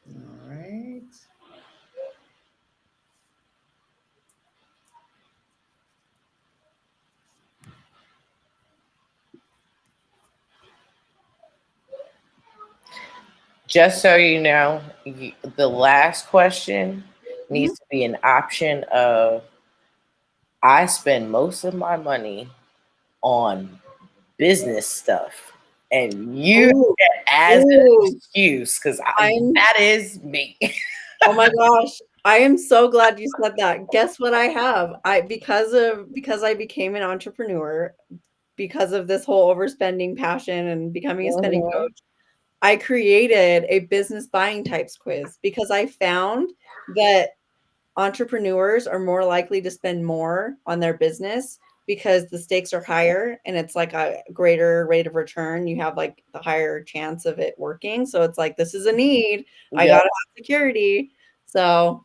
All right. Just so you know, the last question needs to be an option of I spend most of my money on business stuff. And you as an excuse because that is me. Oh my gosh. I am so glad you said that. Guess what I have? Because I became an entrepreneur, because of this whole overspending passion and becoming a spending coach, I created a business buying types quiz because I found that entrepreneurs are more likely to spend more on their business because the stakes are higher and it's like a greater rate of return. You have like the higher chance of it working. So it's like, this is a need. I got to have security. So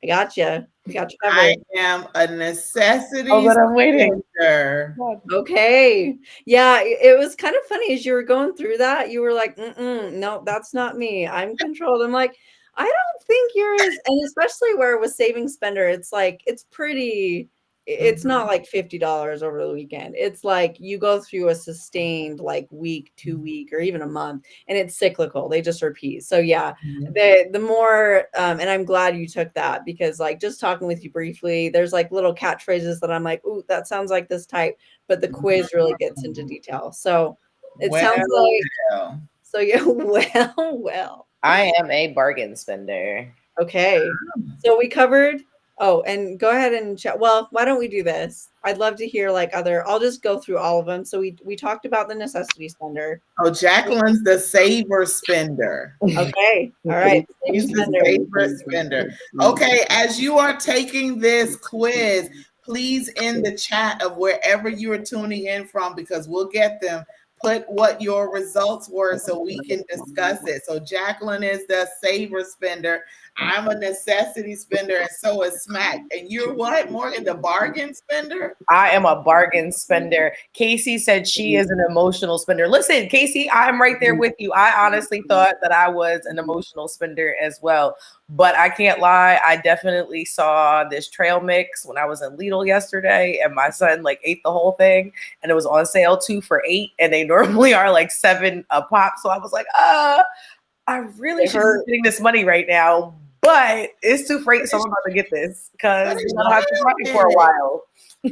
I got you. We got you I covered. am a necessity Oh, but I'm waiting. spender. Okay. Yeah, it was kind of funny as you were going through that. You were like, no, that's not me. I'm controlled. I'm like, I don't think you're as, and especially where it was saving spender, it's like, it's pretty, it's not like $50 over the weekend. It's like you go through a sustained like week, 2 week, or even a month, and it's cyclical. They just repeat. So yeah, the more, and I'm glad you took that, because like just talking with you briefly, there's like little catchphrases that I'm like, ooh, that sounds like this type, but the quiz really gets into detail. So it Well, sounds like, well. so yeah, well. I am a bargain spender. Okay. So we covered, oh, and go ahead and chat. Well, why don't we do this? I'd love to hear like other, I'll just go through all of them. So we talked about the necessity spender. Oh, Jacqueline's the saver spender. Okay. All right. She's the saver spender. Okay, as you are taking this quiz, please in the chat of wherever you are tuning in from, because we'll get them. Put what your results were so we can discuss it. So Jacqueline is the saver spender. I'm a necessity spender, and so is Smack. And you're what, Morgan? The bargain spender? I am a bargain spender. Casey said she is an emotional spender. Listen, Casey, I'm right there with you. I honestly thought that I was an emotional spender as well. But I can't lie, I definitely saw this trail mix when I was in Lidl yesterday, and my son like ate the whole thing, and it was on sale 2 for $8, and they normally are like $7 a pop. So I was like, I really should be getting this money right now, but it's 2 for $8, so I'm about to get this because I'll have to try it for a while.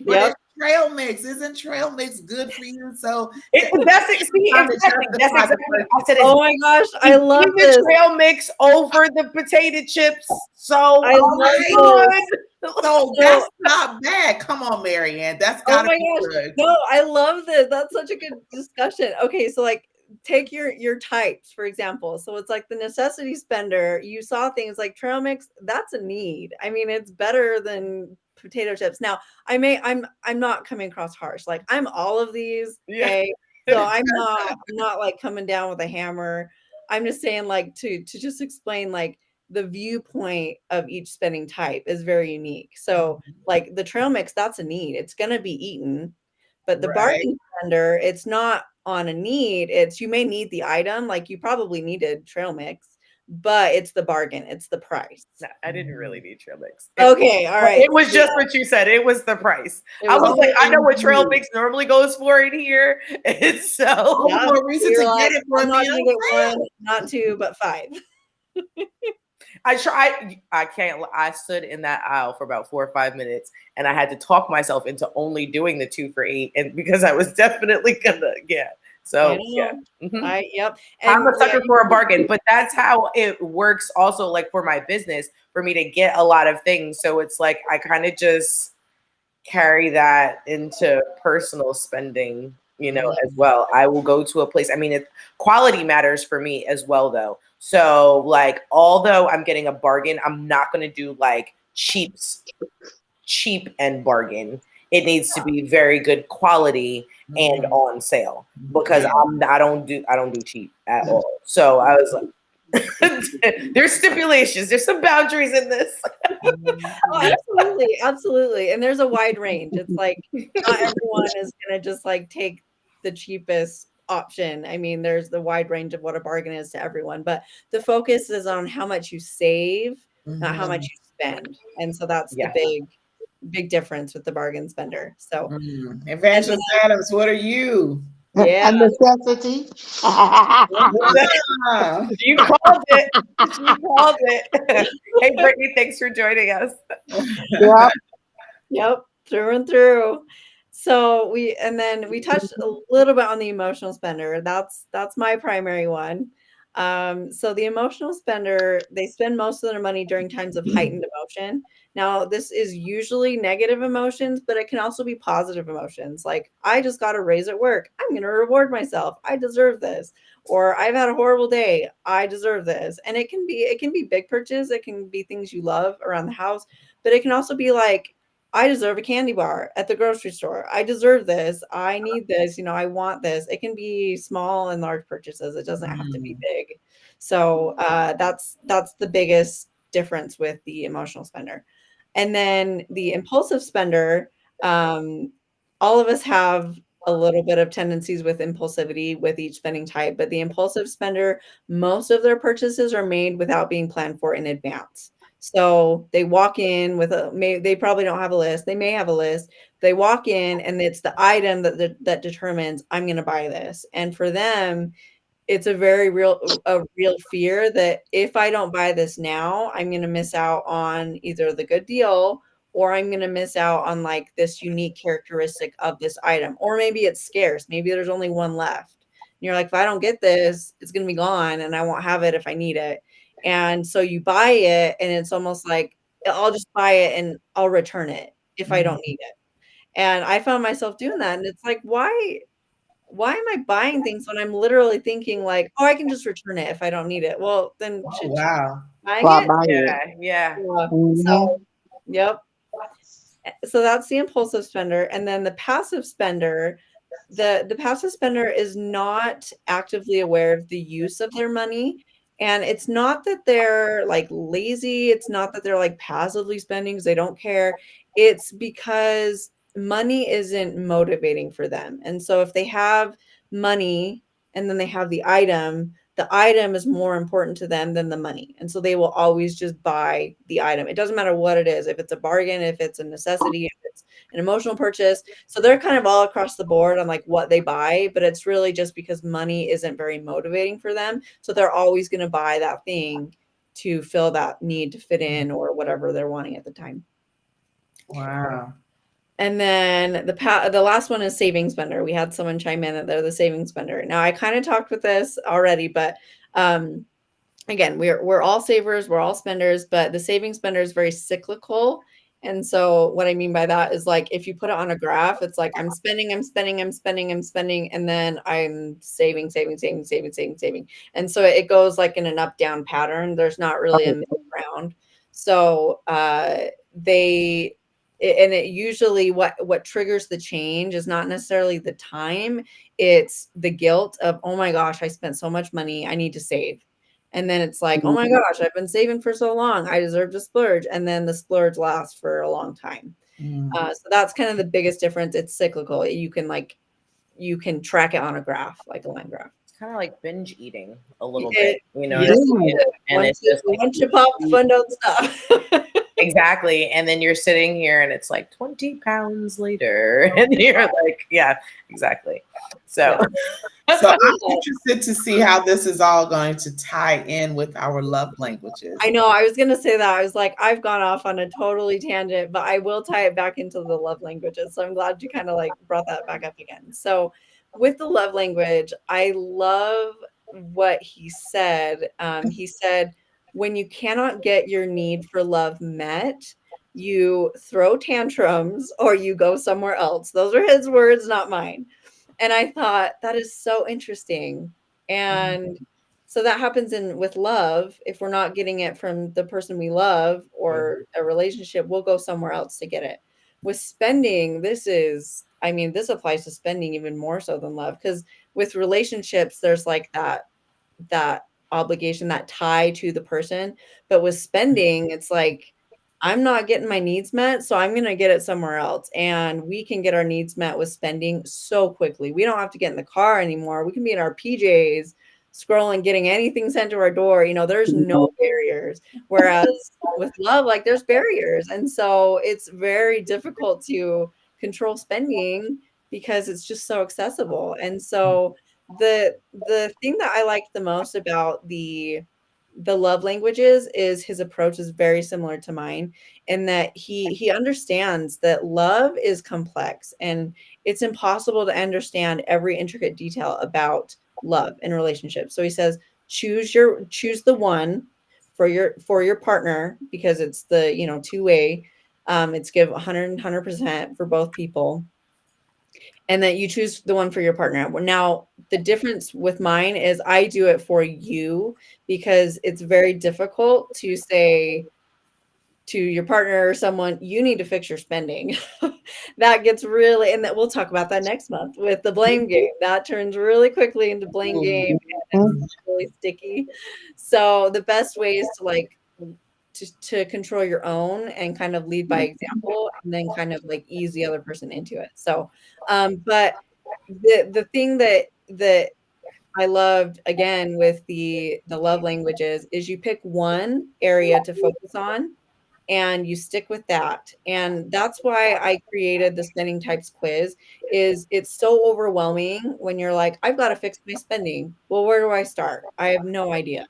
But it's trail mix. Isn't trail mix good for you? So that's exactly what I said. Oh my gosh, I love this. The trail mix over the potato chips. So I love this. So that's not bad. Come on, Marianne. That's gotta be good. No, I love this. That's such a good discussion. Okay, so like take your types, for example. So it's like the necessity spender. You saw things like trail mix, that's a need. I mean, it's better than potato chips. Now, I'm not coming across harsh. Like I'm all of these. Okay. So I'm not like coming down with a hammer. I'm just saying like to just explain like the viewpoint of each spending type is very unique. So like the trail mix, that's a need. It's going to be eaten. But the bargain spender, it's not on a need. It's you may need the item, like you probably needed trail mix, but it's the bargain. It's the price. No, I didn't really need trail mix. Okay, all right. It was just what you said. It was the price. I was like, I know what trail mix normally goes for in here, and so more reason to get it for I'm not me. gonna get 1, not 2, but 5. I stood in that aisle for about 4 or 5 minutes, and I had to talk myself into only doing the 2 for $8, and because I was definitely gonna So yeah, yep. And I'm a sucker for a bargain, but that's how it works. Also, like for my business, for me to get a lot of things. So it's like I kind of just carry that into personal spending, as well. I will go to a place. I mean, quality matters for me as well, though. So like, although I'm getting a bargain, I'm not going to do like cheap and bargain. It needs to be very good quality and on sale, because I don't do cheap at all. So I was like, there's stipulations, there's some boundaries in this. Absolutely. And there's a wide range. It's like not everyone is gonna just like take the cheapest option. I mean, there's the wide range of what a bargain is to everyone, but the focus is on how much you save, not how much you spend. And so that's the big difference with the bargain spender. So Evangelist Adams, what are you? A necessity. You called it. You called it. Hey, Brittany, thanks for joining us. Yep, through and through. So we touched a little bit on the emotional spender. That's my primary one. So the emotional spender, they spend most of their money during times of heightened emotion. Now, this is usually negative emotions, but it can also be positive emotions. Like, I just got a raise at work. I'm going to reward myself. I deserve this. Or I've had a horrible day. I deserve this. And it can be big purchase. It can be things you love around the house, but it can also be like, I deserve a candy bar at the grocery store. I deserve this. I need this. I want this. It can be small and large purchases. It doesn't have to be big. So that's the biggest difference with the emotional spender. And then the impulsive spender, all of us have a little bit of tendencies with impulsivity with each spending type, but the impulsive spender, most of their purchases are made without being planned for in advance. So they walk in with they probably don't have a list. They may have a list. They walk in and it's the item that determines I'm going to buy this. And for them, it's a real fear that if I don't buy this now, I'm going to miss out on either the good deal or I'm going to miss out on like this unique characteristic of this item. Or maybe it's scarce. Maybe there's only one left. And you're like, if I don't get this, it's going to be gone and I won't have it if I need it. And so you buy it and it's almost like I'll just buy it and I'll return it if I don't need it. And I found myself doing that. And it's like, why am I buying things when I'm literally thinking like, oh, I can just return it if I don't need it? Well, then Oh, should wow. buying Why it? buy it? Yeah. So, yep. So that's the impulsive spender. And then the passive spender, the passive spender is not actively aware of the use of their money. And it's not that they're like lazy. It's not that they're like passively spending because they don't care. It's because money isn't motivating for them. And so if they have money and then they have the item is more important to them than the money. And so they will always just buy the item. It doesn't matter what it is, if it's a bargain, if it's a necessity, if it's an emotional purchase. So they're kind of all across the board on like what they buy, but it's really just because money isn't very motivating for them. So they're always going to buy that thing to fill that need to fit in or whatever they're wanting at the time. Wow. And then the last one is saving spender. We had someone chime in that they're the saving spender. Now I kind of talked with this already, but again, we're all savers, we're all spenders, but the saving spender is very cyclical. And so what I mean by that is like if you put it on a graph, it's like I'm spending, and then I'm saving. And so it goes like in an up down pattern. There's not really a middle ground. So it usually what triggers the change is not necessarily the time, it's the guilt of, oh my gosh, I spent so much money, I need to save. And then it's like, oh my gosh, I've been saving for so long, I deserve to splurge. And then the splurge lasts for a long time. So that's kind of the biggest difference. It's cyclical. You can track it on a graph, like a line graph. It's kind of like binge eating a little bit, you know. Yes, and it's just like, once you pop, fun don't stop. Exactly. And then you're sitting here and it's like 20 pounds later. And you're like, yeah, exactly. So, So I'm interested to see how this is all going to tie in with our love languages. I know. I was going to say that. I was like, I've gone off on a totally tangent, but I will tie it back into the love languages. So I'm glad you kind of like brought that back up again. So with the love language, I love what he said. He said, when you cannot get your need for love met, you throw tantrums or you go somewhere else. Those are his words, not mine. And I thought that is so interesting. And so that happens with love. If we're not getting it from the person we love or a relationship, we'll go somewhere else to get it. With spending, this applies to spending even more so than love, because with relationships, there's like that obligation, that tie to the person. But with spending, it's like, I'm not getting my needs met, so I'm going to get it somewhere else. And we can get our needs met with spending so quickly. We don't have to get in the car anymore. We can be in our PJs, scrolling, getting anything sent to our door. There's no barriers. Whereas with love, like there's barriers. And so it's very difficult to control spending because it's just so accessible. And so the thing that I like the most about the love languages is his approach is very similar to mine, in that he understands that love is complex and it's impossible to understand every intricate detail about love and relationships. So he says, choose the one for your partner, because it's the two-way. It's give 100% for both people, and that you choose the one for your partner. Now, the difference with mine is I do it for you, because it's very difficult to say to your partner or someone, you need to fix your spending. That gets really, and that we'll talk about that next month with the blame game. That turns really quickly into blame game, and it's really sticky. So the best way is to like to control your own and kind of lead by example, and then kind of like ease the other person into it. So, but the thing that I loved again with the love languages is you pick one area to focus on and you stick with that. And that's why I created the spending types quiz. Is it's so overwhelming when you're like, I've got to fix my spending. Well, where do I start? I have no idea.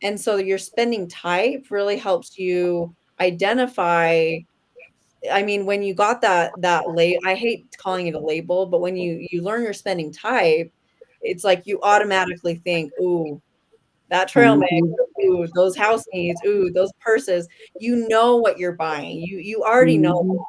And so your spending type really helps you identify. I mean, when you got I hate calling it a label, but when you learn your spending type, it's like you automatically think, ooh, that trail mix, Mhm. ooh, those house needs, ooh, those purses. You know what you're buying. You already know. Mhm.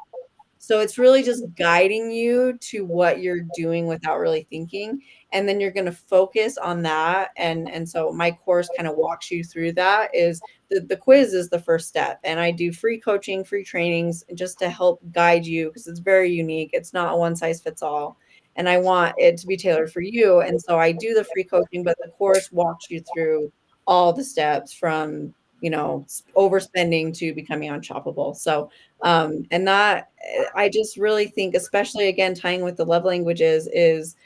So it's really just guiding you to what you're doing without really thinking. And then you're going to focus on that. And so my course kind of walks you through that. Is the quiz is the first step. And I do free coaching, free trainings just to help guide you because it's very unique. It's not a one size fits all. And I want it to be tailored for you. And so I do the free coaching, but the course walks you through all the steps from, overspending to becoming unshoppable. So, and that I just really think, especially again, tying with the love languages, is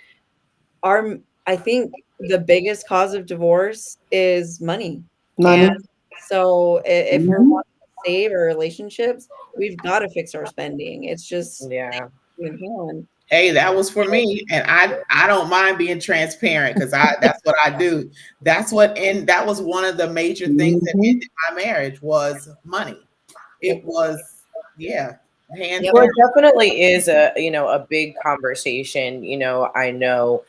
our, I think the biggest cause of divorce is money. And Money. so if we're Mhm. wanting to save our relationships, we've got to fix our spending. It's just Yeah. in hand. Hey, that was for me, and I don't mind being transparent because I that's what I do. That was one of the major things that Mhm. ended my marriage was money. Yep. It was, yeah, hands Yep. Well, down. it definitely is a big conversation. I know,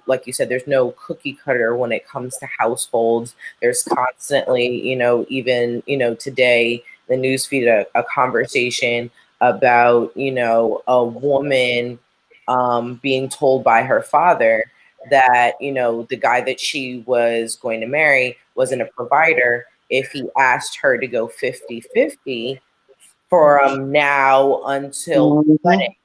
like you said, there's no cookie cutter when it comes to households. There's constantly, even, today, the newsfeed, a conversation about, a woman being told by her father that, the guy that she was going to marry wasn't a provider if he asked her to go 50-50 from now until the Mhm. wedding.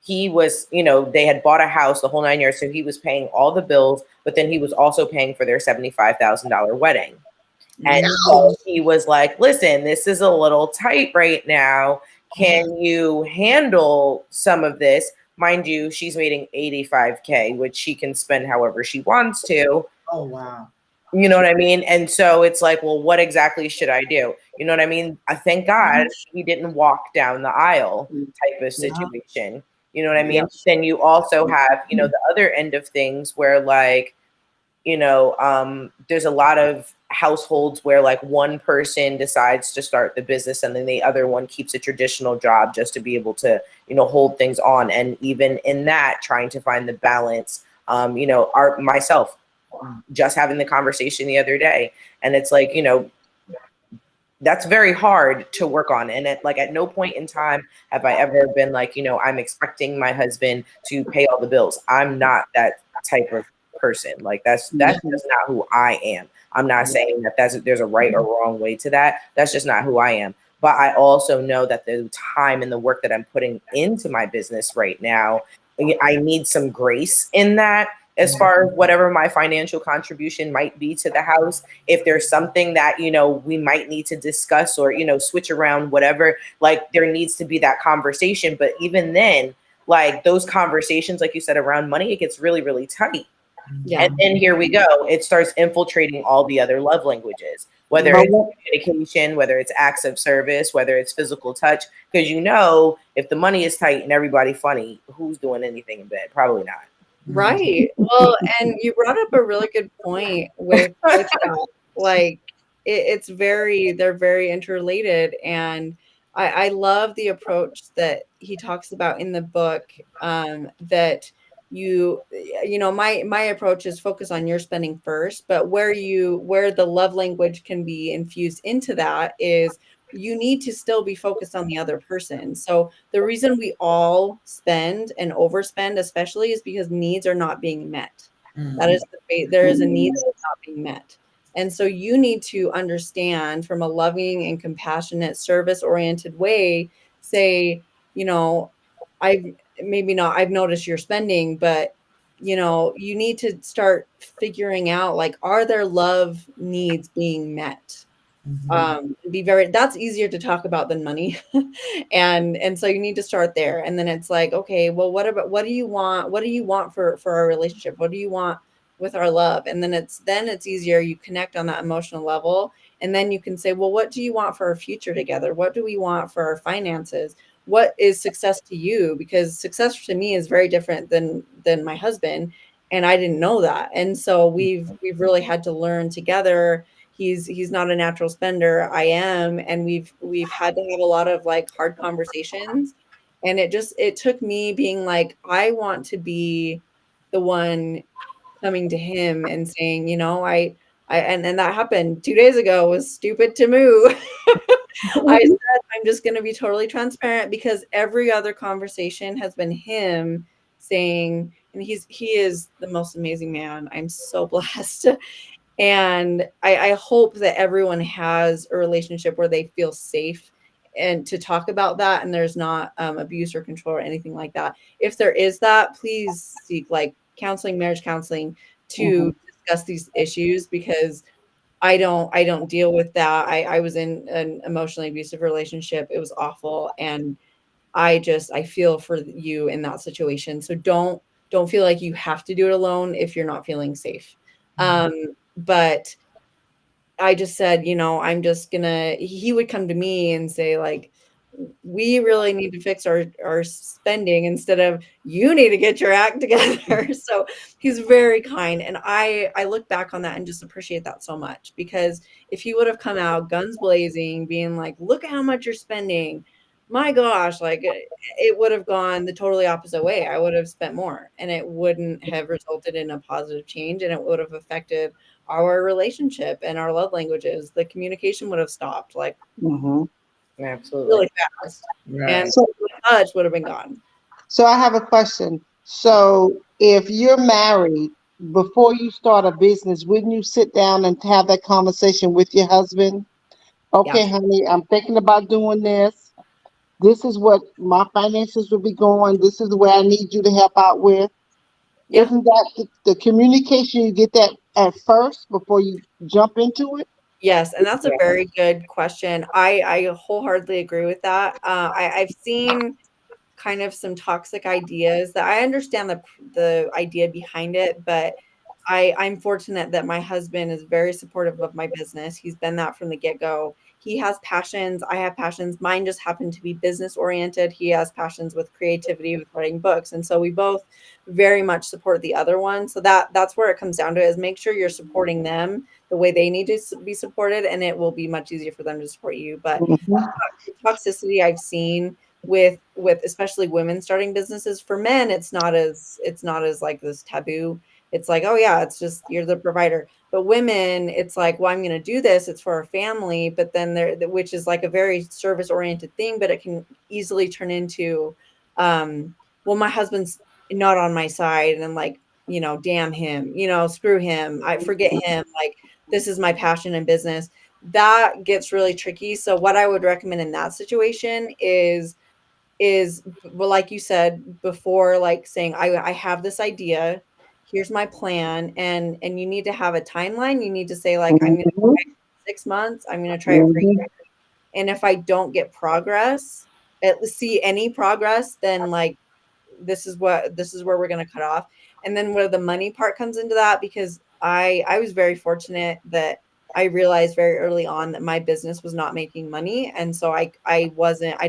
He was, they had bought a house the whole 9 years, so he was paying all the bills, but then he was also paying for their $75,000 wedding. And No. so he was like, listen, this is a little tight right now. Can you handle some of this? Mind you, she's making 85K, which she can spend however she wants to. Oh wow. You know what I mean? And so it's like, well, what exactly should I do? You know what I mean? I thank God he didn't walk down the aisle type of Yeah. situation. You know what I mean? Yep. Then you also have, the other end of things where like, there's a lot of households where like one person decides to start the business and then the other one keeps a traditional job just to be able to, hold things on. And even in that, trying to find the balance, myself, just having the conversation the other day, and it's like, that's very hard to work on. And at no point in time have I ever been like, I'm expecting my husband to pay all the bills. I'm not that type of person. Like that's Mhm. just not who I am. I'm not saying that there's a right or wrong way to that. That's just not who I am. But I also know that the time and the work that I'm putting into my business right now, I need some grace in that, as far as whatever my financial contribution might be to the house. If there's something that, we might need to discuss or, switch around, whatever, like there needs to be that conversation. But even then, like those conversations, like you said, around money, it gets really, really tight. Yeah. And then here we go. It starts infiltrating all the other love languages, whether But it's communication, whether it's acts of service, whether it's physical touch. Because if the money is tight and everybody funny, who's doing anything in bed? Probably not. Right. Well, and you brought up a really good point with that. Like they're very interrelated. And I love the approach that he talks about in the book. That my approach is focus on your spending first, but where the love language can be infused into that is you need to still be focused on the other person. So the reason we all spend and overspend, especially, is because needs are not being met. That is there is a need that is not being met. And so you need to understand from a loving and compassionate, service oriented way, say, you know, I've I've noticed you're spending, but you need to start figuring out, like, are their love needs being met? Be very, that's easier to talk about than money. And so you need to start there. And then it's like, okay, well, what do you want? What do you want for our relationship? What do you want with our love? And then it's easier. You connect on that emotional level. And then you can say, well, what do you want for our future together? What do we want for our finances? What is success to you? Because success to me is very different than my husband. And I didn't know that. And so we've really had to learn together. He's not a natural spender. I am. And we've had to have a lot of like hard conversations. And it took me being like, I want to be the one coming to him and saying, and that happened 2 days ago, was stupid to move. I said, I'm just going to be totally transparent, because every other conversation has been him saying, and he is the most amazing man. I'm so blessed. And I hope that everyone has a relationship where they feel safe and to talk about that, and there's not abuse or control or anything like that. If there is that, please seek like counseling, marriage counseling, to discuss these issues, because I don't deal with that. I was in an emotionally abusive relationship. It was awful. And I feel for you in that situation. So don't feel like you have to do it alone if you're not feeling safe. But I just said, I'm just gonna, he would come to me and say, like, we really need to fix our spending, instead of, you need to get your act together. So he's very kind. And I look back on that and just appreciate that so much, because if he would have come out guns blazing, being like, look at how much you're spending, my gosh, like it would have gone the totally opposite way. I would have spent more, and it wouldn't have resulted in a positive change, and it would have affected our relationship and our love languages. The communication would have stopped, like, Absolutely. really fast. Right. And So, the touch would have been gone. so I have a question. So, if you're married, before you start a business, wouldn't you sit down and have that conversation with your husband? Yeah. Okay, honey, I'm thinking about doing this. This is what my finances will be going. This is where I need you to help out with. Yeah. Isn't that the communication? You get that at first before you jump into it? Yes. And that's a very good question. I wholeheartedly agree with that. I've seen kind of some toxic ideas that I understand the idea behind it, but I'm fortunate that my husband is very supportive of my business. He's been that from the get-go. He has passions, I have passions. Mine just happen to be business oriented. He has passions with creativity, with writing books. And so we both very much support the other one. So that's where it comes down to, is make sure you're supporting them the way they need to be supported, and it will be much easier for them to support you. But Mhm. the toxicity I've seen with especially women starting businesses, for men, it's not as like this taboo. It's like, oh yeah, it's just, you're the provider. But women, it's like, well, I'm going to do this, it's for our family. But then which is like a very service oriented thing, but it can easily turn into, well, my husband's not on my side, and I'm like, damn him, screw him, I forget him, like, this is my passion in business. That gets really tricky. So what I would recommend in that situation is, well, like you said before, like saying, I have this idea, here's my plan, and you need to have a timeline. You need to say, like, I'm going to Mhm. try it for 6 months, I'm going to try it for a Mhm. year. And if I don't get progress, see any progress, then like, this is where we're going to cut off. And then where the money part comes into that, because I was very fortunate that I realized very early on that my business was not making money, and so I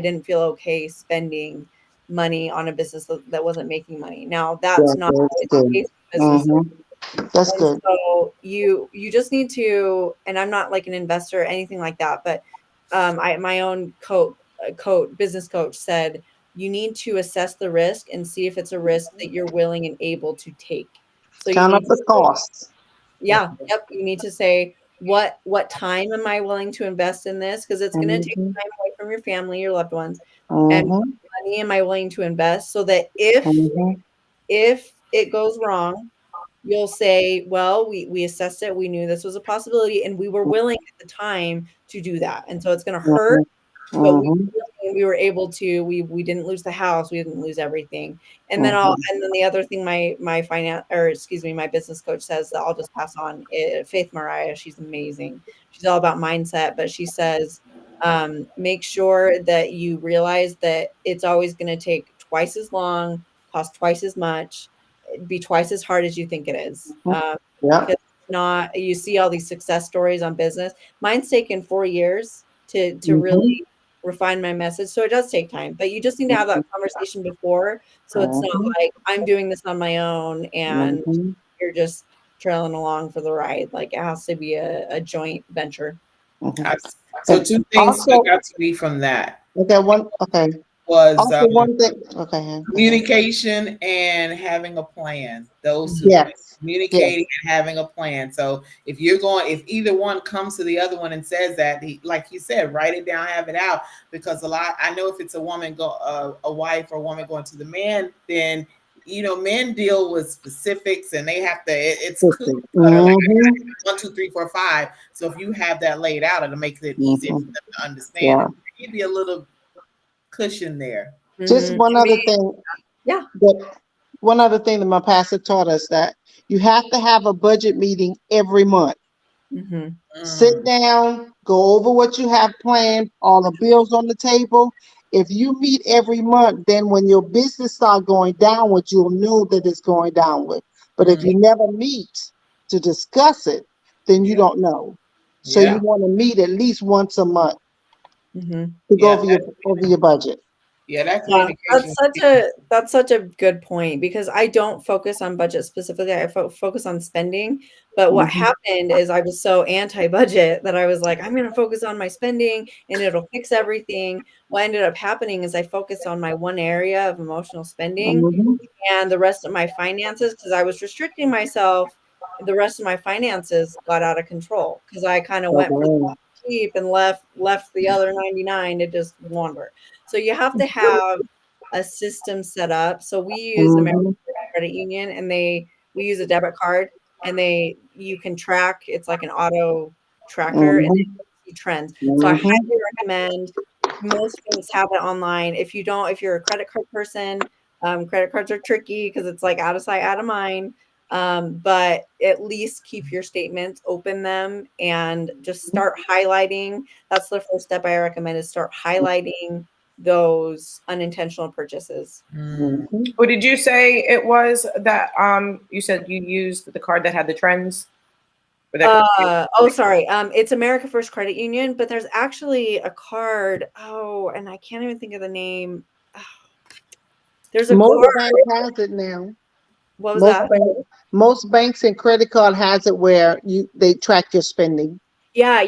didn't feel okay spending money on a business that wasn't making money. Now Yeah, that's not that's always good. the case with businesses. Mhm. That's And good. so you just need to, and I'm not like an investor or anything like that, but my own business coach said, you need to assess the risk and see if it's a risk that you're willing and able to take. So you Count up need to the say, costs. yeah, yep, you need to say, what time am I willing to invest in this? Because it's going to take Mhm. time away from your family, your loved ones. And what Mhm. money am I willing to invest, so that if it goes wrong, you'll say, well, we assessed it, we knew this was a possibility, and we were willing at the time to do that. And so it's going to hurt, Mhm. but we Mhm. were we were able to, we didn't lose the house, we didn't lose everything. And then the other thing my my business coach says that I'll just pass on, Faith Mariah, she's amazing. She's all about mindset, but she says, make sure that you realize that it's always going to take twice as long, cost twice as much, be twice as hard as you think it is. Because it's not, you see all these success stories on business. Mine's taken 4 years to really refine my message. So it does take time, but you just need to have that conversation before. So it's not like I'm doing this on my own and you're just trailing along for the ride. Like it has to be a joint venture. So 2 things stuck out to me from that. Okay, was also one thing. Okay, communication and having a plan. Those 2 things. Communicating and having a plan. So if either one comes to the other one and says that, like you said, write it down, have it out. Because I know if it's a woman a wife or a woman going to the man, then men deal with specifics and they have to. It's cookie cutter, like 1, 2, 3, 4, 5. So if you have that laid out, it'll make it easier for them to understand. Yeah. Maybe a little cushion there. Just one other thing. Yeah. One other thing that my pastor taught us, that you have to have a budget meeting every month. Sit down, go over what you have planned, all the bills on the table. If you meet every month, then when your business start going downward, you'll know that it's going downward. But if you never meet to discuss it, then you don't know. So you want to meet at least once a month to go over your budget. Yeah, that's such a good point, because I don't focus on budget specifically. I focus on spending. But what happened is I was so anti-budget that I was like, I'm going to focus on my spending and it'll fix everything. What ended up happening is I focused on my one area of emotional spending and the rest of my finances, because I was restricting myself. The rest of my finances got out of control because I kind of went for cheap and left the other 99 to just wander. So you have to have a system set up. So we use American Credit Union, and we use a debit card, and you can track. It's like an auto tracker, and it gives you trends. So I highly recommend. Most banks have it online. If you're a credit card person, credit cards are tricky because it's like out of sight, out of mind. But at least keep your statements, open them, and just start highlighting. That's the first step I recommend, is start highlighting those unintentional purchases. What did you say it was that you said you used the card that had the trends? Sorry. It's America First Credit Union, but there's actually a card. And I can't even think of the name. There's a Most banks has it now. What was that? Most banks and credit card has it where they track your spending. Yeah.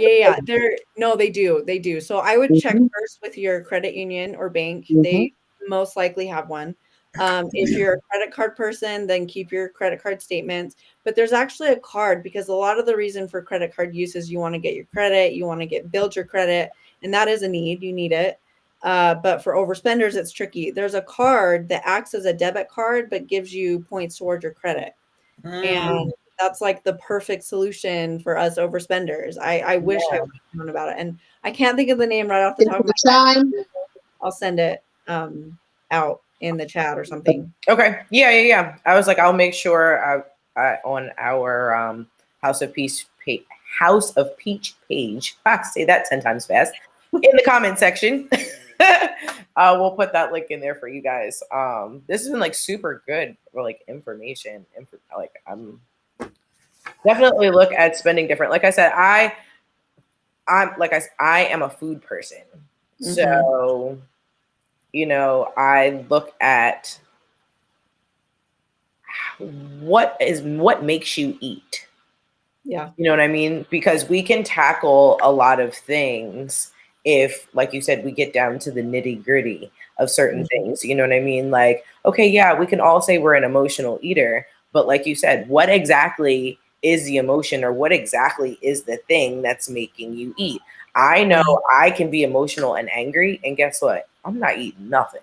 They do. So I would check first with your credit union or bank. They most likely have one. If you're a credit card person, then keep your credit card statements. But there's actually a card, because a lot of the reason for credit card use is you want to get your credit, you want to build your credit, and that is a need. You need it. But for overspenders, it's tricky. There's a card that acts as a debit card, but gives you points towards your credit. And that's like the perfect solution for us overspenders. I wish I would have known about it. And I can't think of the name right off the top of my head. I'll send it out in the chat or something. Okay. Yeah. I was like, I'll make sure on our House of Peach page, say that 10 times fast, in the comment section. We'll put that link in there for you guys. This has been like super good for like information. I'm definitely look at spending different. Like I said, I am a food person. So, I look at what makes you eat. Yeah. You know what I mean? Because we can tackle a lot of things if, like you said, we get down to the nitty gritty of certain things. You know what I mean? Like, okay, yeah, we can all say we're an emotional eater, but like you said, what exactly is the emotion, or what exactly is the thing that's making you eat? I know I can be emotional and angry, and guess what? I'm not eating nothing.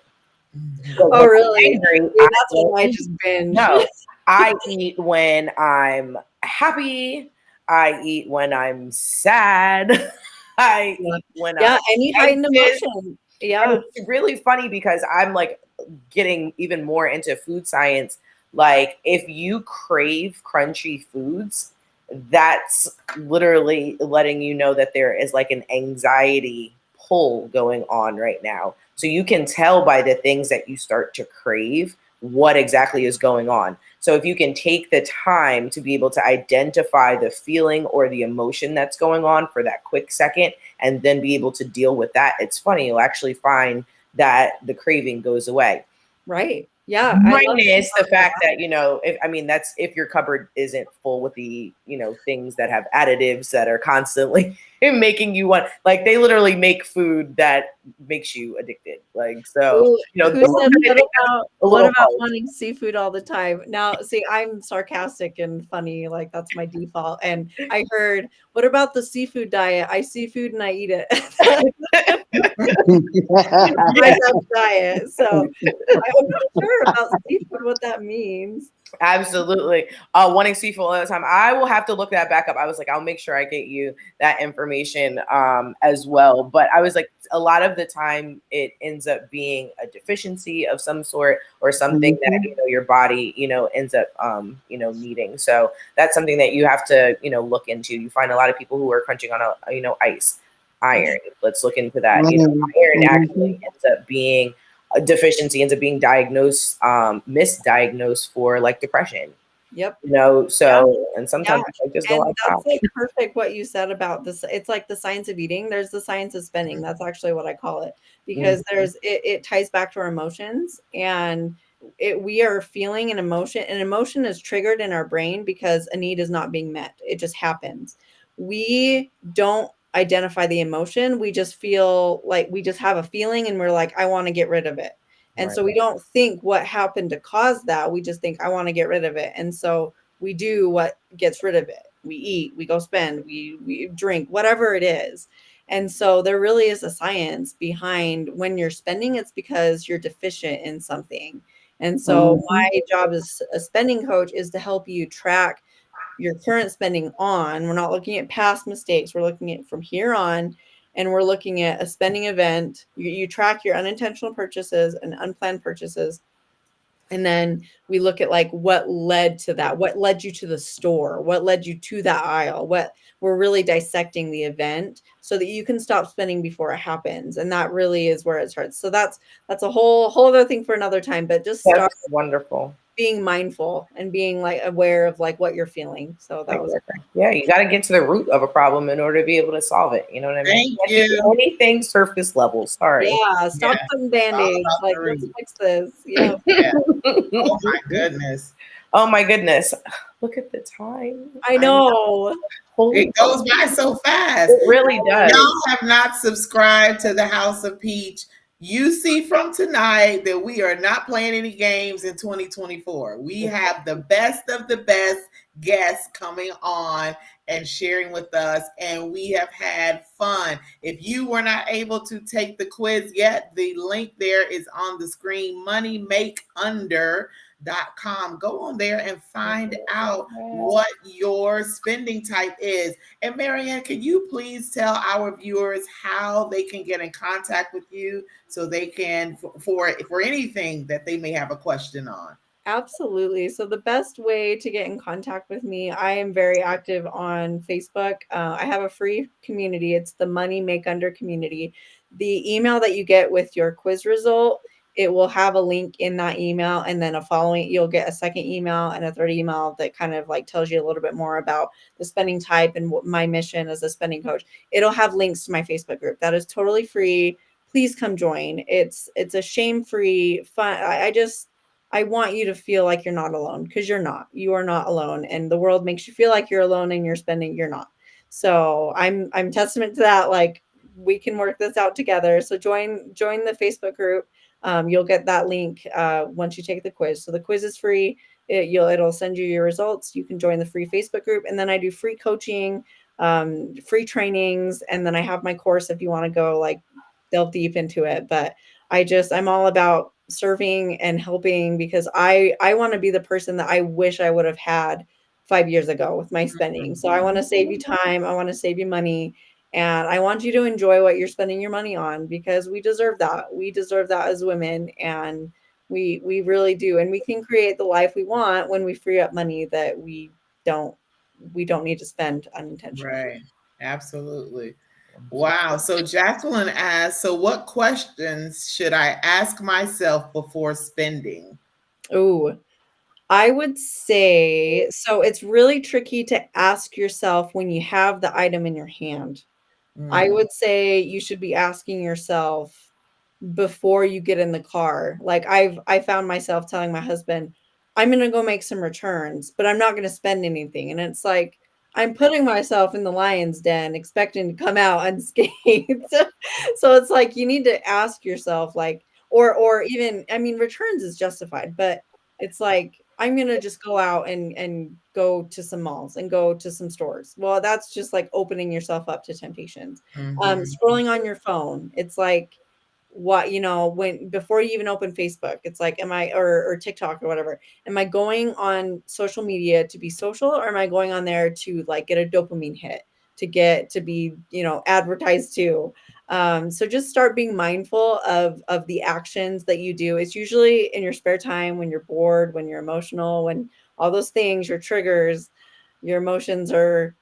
So really? Angry, that's when I just binge. No, I eat when I'm happy. I eat when I'm sad. I eat when any heightened emotion. Yeah. And it's really funny because I'm like getting even more into food science. Like if you crave crunchy foods, that's literally letting you know that there is like an anxiety pull going on right now. So you can tell by the things that you start to crave what exactly is going on. So if you can take the time to be able to identify the feeling or the emotion that's going on for that quick second and then be able to deal with that, it's funny, you'll actually find that the craving goes away. Right. Yeah. Minus the fact that, that's if your cupboard isn't full with the, things that have additives that are constantly making you want, like they literally make food that makes you addicted. Like, so, Who said what about wanting seafood all the time? Now, see, I'm sarcastic and funny, like that's my default. And I heard, what about the seafood diet? I see food and I eat it. My diet. So I'm not sure about seafood, what that means. Absolutely. Wanting seafood all the time. I will have to look that back up. I was like, I'll make sure I get you that information as well. But I was like, a lot of the time it ends up being a deficiency of some sort or something that, your body, ends up, needing. So that's something that you have to, look into. You find a lot of people who are crunching on, iron. Let's look into that. Iron actually ends up being a deficiency, ends up being diagnosed, misdiagnosed for like depression. Yep. And sometimes I just go like, that's like perfect what you said about this. It's like the science of eating. There's the science of spending. That's actually what I call it, because it ties back to our emotions, and we are feeling an emotion. An emotion is triggered in our brain because a need is not being met. It just happens. We don't identify the emotion. We just feel like we just have a feeling and we're like, I want to get rid of it. And so we don't think what happened to cause that. We just think, I want to get rid of it. And so we do what gets rid of it. We eat, we go spend, we drink, whatever it is. And so there really is a science behind when you're spending, it's because you're deficient in something. And so my job as a spending coach is to help you track your current spending on. We're not looking at past mistakes. We're looking at from here on, and we're looking at a spending event. You track your unintentional purchases and unplanned purchases. And then we look at like what led to that, what led you to the store, what led you to that aisle, what we're really dissecting the event so that you can stop spending before it happens. And that really is where it starts. So that's a whole other thing for another time, but just start wonderful. Being mindful and being like aware of like what you're feeling. So that was you got to get to the root of a problem in order to be able to solve it. You know what I mean? Thank you. Anything surface level. Sorry. Yeah, stop putting band-aids. Like, let's fix this. Yeah. Oh my goodness. Oh my goodness. Look at the time. I know. It goes by so fast. It really does. Y'all have not subscribed to the House of Peach. You see from tonight that we are not playing any games in 2024. We have the best of the best guests coming on and sharing with us, and we have had fun. If you were not able to take the quiz yet, the link there is on the screen, moneymakeunder.com. Go on there and find out what your spending type is. And Marianne, can you please tell our viewers how they can get in contact with you so they can for anything that they may have a question on? Absolutely. So the best way to get in contact with me, I am very active on Facebook. I have a free community. It's the Money Make Under community. The email that you get with your quiz result, it will have a link in that email, and then you'll get a second email and a third email that kind of like tells you a little bit more about the spending type and what my mission as a spending coach. It'll have links to my Facebook group. That is totally free. Please come join. It's a shame-free fun. I want you to feel like you're not alone, because you're not. You are not alone, and the world makes you feel like you're alone and you're spending. You're not. So I'm testament to that. Like, we can work this out together. So join the Facebook group. You'll get that link once you take the quiz. So the quiz is free. It'll send you your results. You can join the free Facebook group, and then I do free coaching, free trainings, and then I have my course if you want to go like delve deep into it. But I'm all about serving and helping, because I want to be the person that I wish I would have had 5 years ago with my spending. So I want to save you time. I want to save you money. And I want you to enjoy what you're spending your money on, because we deserve that. We deserve that as women, and we really do. And we can create the life we want when we free up money that don't we don't need to spend unintentionally. Right. Absolutely. Wow. So Jacqueline asked, so what questions should I ask myself before spending? Oh, I would say, so it's really tricky to ask yourself when you have the item in your hand. I Mm, would say you should be asking yourself before you get in the car. Like I found myself telling my husband, I'm gonna go make some returns, but I'm not gonna spend anything. And it's like I'm putting myself in the lion's den expecting to come out unscathed. So it's like you need to ask yourself, like, or even, I mean, returns is justified, but it's like I'm gonna just go out and go to some malls and go to some stores. Well, that's just like opening yourself up to temptations. mhm, Scrolling on your phone, it's like, what, when before you even open Facebook, it's like, am I, or TikTok or whatever, am I going on social media to be social, or am I going on there to like get a dopamine hit, to be advertised to? So just start being mindful of the actions that you do. It's usually in your spare time, when you're bored, when you're emotional, when all those things, your triggers, your emotions are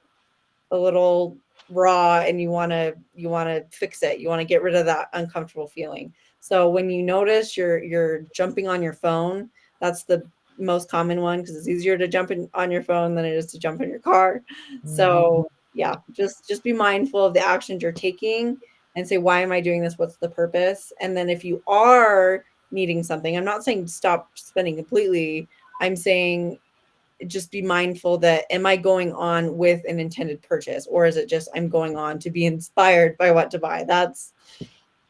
a little raw, and you want to fix it. You want to get rid of that uncomfortable feeling. So when you notice you're jumping on your phone, that's the most common one, because it's easier to jump in on your phone than it is to jump in your car. mhm. So yeah, just be mindful of the actions you're taking, and say, why am I doing this? What's the purpose? And then if you are needing something, I'm not saying stop spending completely. I'm saying just be mindful that, am I going on with an intended purchase, or is it just I'm going on to be inspired by what to buy? That's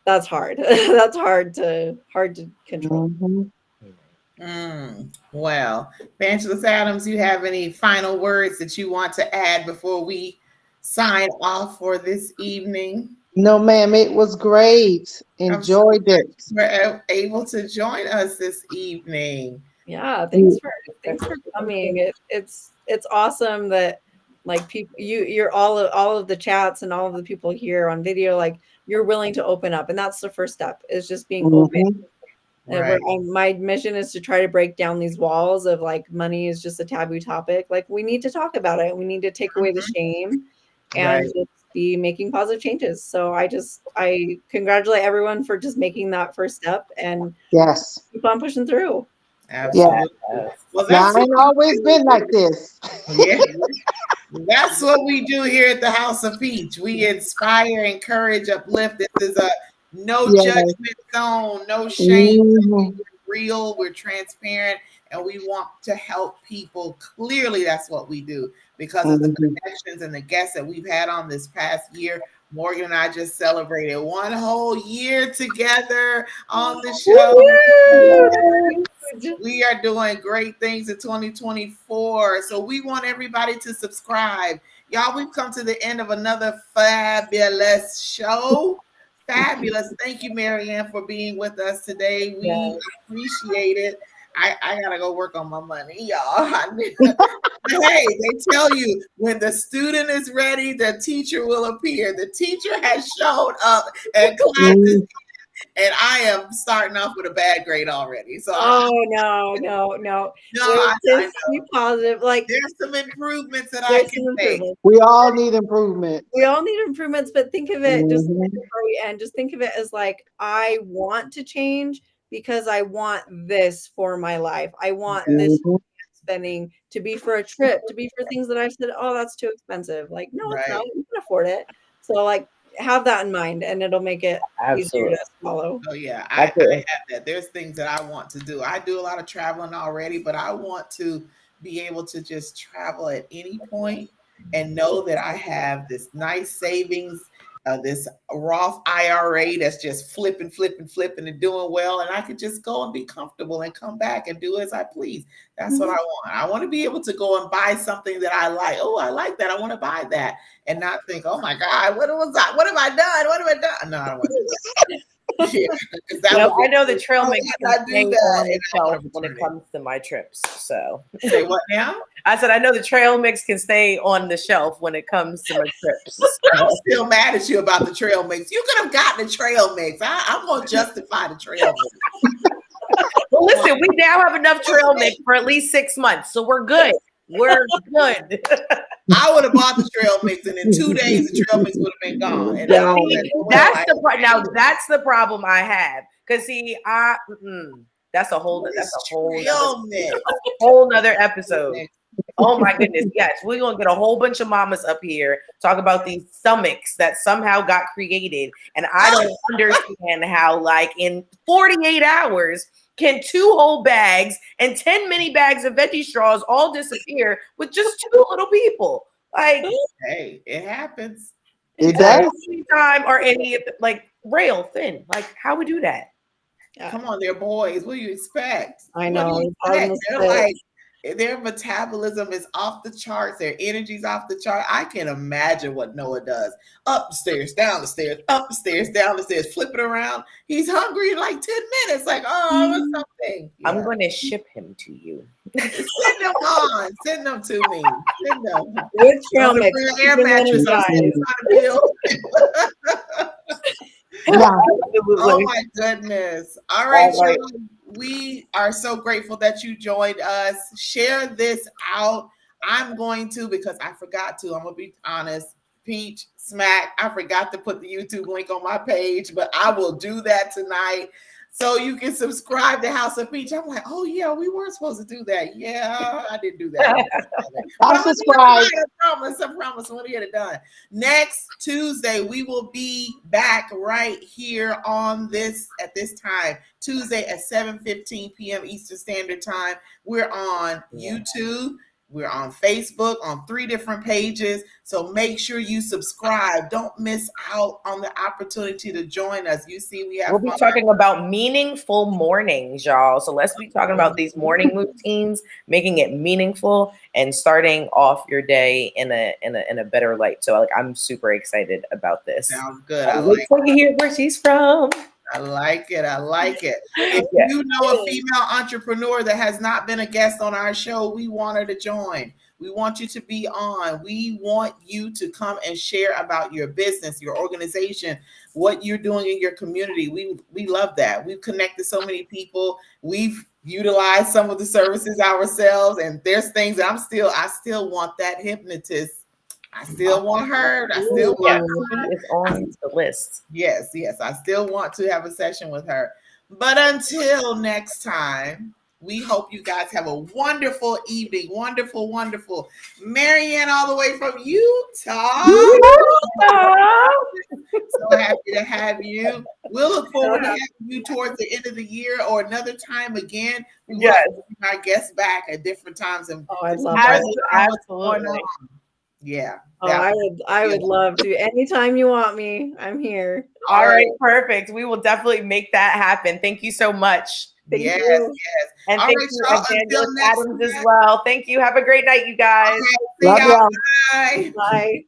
hard. That's hard to control. Mhm. Well, Evangelist Adams, you have any final words that you want to add before we sign off for this evening? No, ma'am, it was great. I'm so Enjoyed it. glad you were able to join us this evening. Yeah, Mm. thanks for coming. It's awesome that, like, people, you're all of the chats and all of the people here on video, like, you're willing to open up, and that's the first step, is just being open. Mhm. And Right. my mission is to try to break down these walls of, like, money is just a taboo topic. Like, we need to talk about it. We need to take away the Mhm. shame and Right. just be making positive changes. So I congratulate everyone for just making that first step, and Yes. keep on pushing through. Yeah. Absolutely. Well, Now, that's I what ain't we always do. been like this. Yeah. That's what we do here at the House of Peach. We inspire, encourage, uplift. This is a no Yeah. judgment zone, no shame zone. Mhm. We're real, we're transparent, and we want to help people. Clearly, that's what we do because of the Mhm. connections and the guests that we've had on this past year. Morgan and I just celebrated one whole year together on the show. Woo-hoo. We are doing great things in 2024. So we want everybody to subscribe. Y'all, we've come to the end of another fabulous show. Fabulous. Thank you, Marianne, for being with us today. We Yes. appreciate it. I gotta go work on my money, y'all. Hey, they tell you when the student is ready, the teacher will appear. The teacher has showed up and classes, Mhm. and I am starting off with a bad grade already. So Oh, no. no, Wait, I just be know. positive. Like, There's some improvements that I there's can some make. improvements. We all need improvement. We all need improvements, but think of it, just Mhm. before we end, just think of it as like, I want to change because I want this for my life. I want this Mhm. spending to be for a trip, to be for things that I said, oh, that's too expensive. Like, no, it's not. Right. You can afford it. So, like, have that in mind, and it'll make it easier Absolutely. to swallow. Oh yeah, I Absolutely. have that. There's things that I want to do. I do a lot of traveling already, but I want to be able to just travel at any point and know that I have this nice savings, this Roth IRA that's just flipping and doing well, and I could just go and be comfortable and come back and do as I please. That's what I want. I want to be able to go and buy something that I like. Oh, I like that. I want to buy that, and not think, oh my God, what was that? What have I done? What have I done? No, I don't want to do that. Yeah, I know the trail mix I can do stay that, on the and I shelf wanna when it return comes to my trips. So Say what now? I said I know the trail mix can stay on the shelf when it comes to my trips. I'm still mad at you about the trail mix. You could have gotten the trail mix. I'm gonna justify the trail mix. Well, listen, we now have enough trail mix for at least 6 months, so we're good. We're good. I would have bought the trail mix, and in 2 days the trail mix would have been gone. And I See, that's the problem I have. Cause see, that's a whole nother episode. Oh my goodness, yes, we're gonna get a whole bunch of mamas up here talk about these stomachs that somehow got created, and I don't understand how, like, in 48 hours can 2 whole bags and 10 mini bags of veggie straws all disappear with just 2 little people. Like, hey, it happens. It does. Time or any like rail thin. Like, how we do that? Come on, they're boys. What do you expect? I know. What do you expect? They're like, their metabolism is off the charts. Their energy's off the chart. I can imagine what Noah does. Up the stairs, down the stairs, up the stairs, down the stairs, flip it around. He's hungry in like 10 minutes. Like, oh, I want something. Yeah. I'm going to ship him to you. Send them on. Send them to me. Send them. Which trail mix? Bring an air mattress. I'm still trying to build. Yeah. Oh my goodness. All right, y'all. We are so grateful that you joined us. Share this out. I'm going to, because I forgot to, I'm going to be honest. Peach, Smack, I forgot to put the YouTube link on my page, but I will do that tonight. So you can subscribe to House of Peach. I'm like, oh yeah, we weren't supposed to do that. Yeah, I didn't do that. I'll subscribe. I promise we'll get it done. Next Tuesday, we will be back right here on this at this time. Tuesday at 7:15 p.m. Eastern Standard Time. We're on YouTube. We're on Facebook on 3 different pages. So make sure you subscribe. Don't miss out on the opportunity to join us. You see, we'll be talking about meaningful mornings, y'all. So let's be talking about these morning routines, making it meaningful and starting off your day in a better light. So like, I'm super excited about this. Sounds good. I like to hear where she's from. I like it. I like it. If you know a female entrepreneur that has not been a guest on our show, we want her to join. We want you to be on. We want you to come and share about your business, your organization, what you're doing in your community. We love that. We've connected so many people. We've utilized some of the services ourselves, and there's things that I still want that hypnotist. I still want her. I still want her. It's on the list. Yes. I still want to have a session with her. But until next time, we hope you guys have a wonderful evening. Wonderful, wonderful. Marianne, all the way from Utah. So happy to have you. We'll look forward to having you towards the end of the year or another time again. We will bring our guests back at different times. And absolutely. Yeah. Oh, I would love to. Anytime you want me, I'm here. All right, perfect. We will definitely make that happen. Thank you so much. Thank you. And thank you again, Adams, as well. Thank you. Have a great night, you guys. Okay, see y'all. Bye. Bye.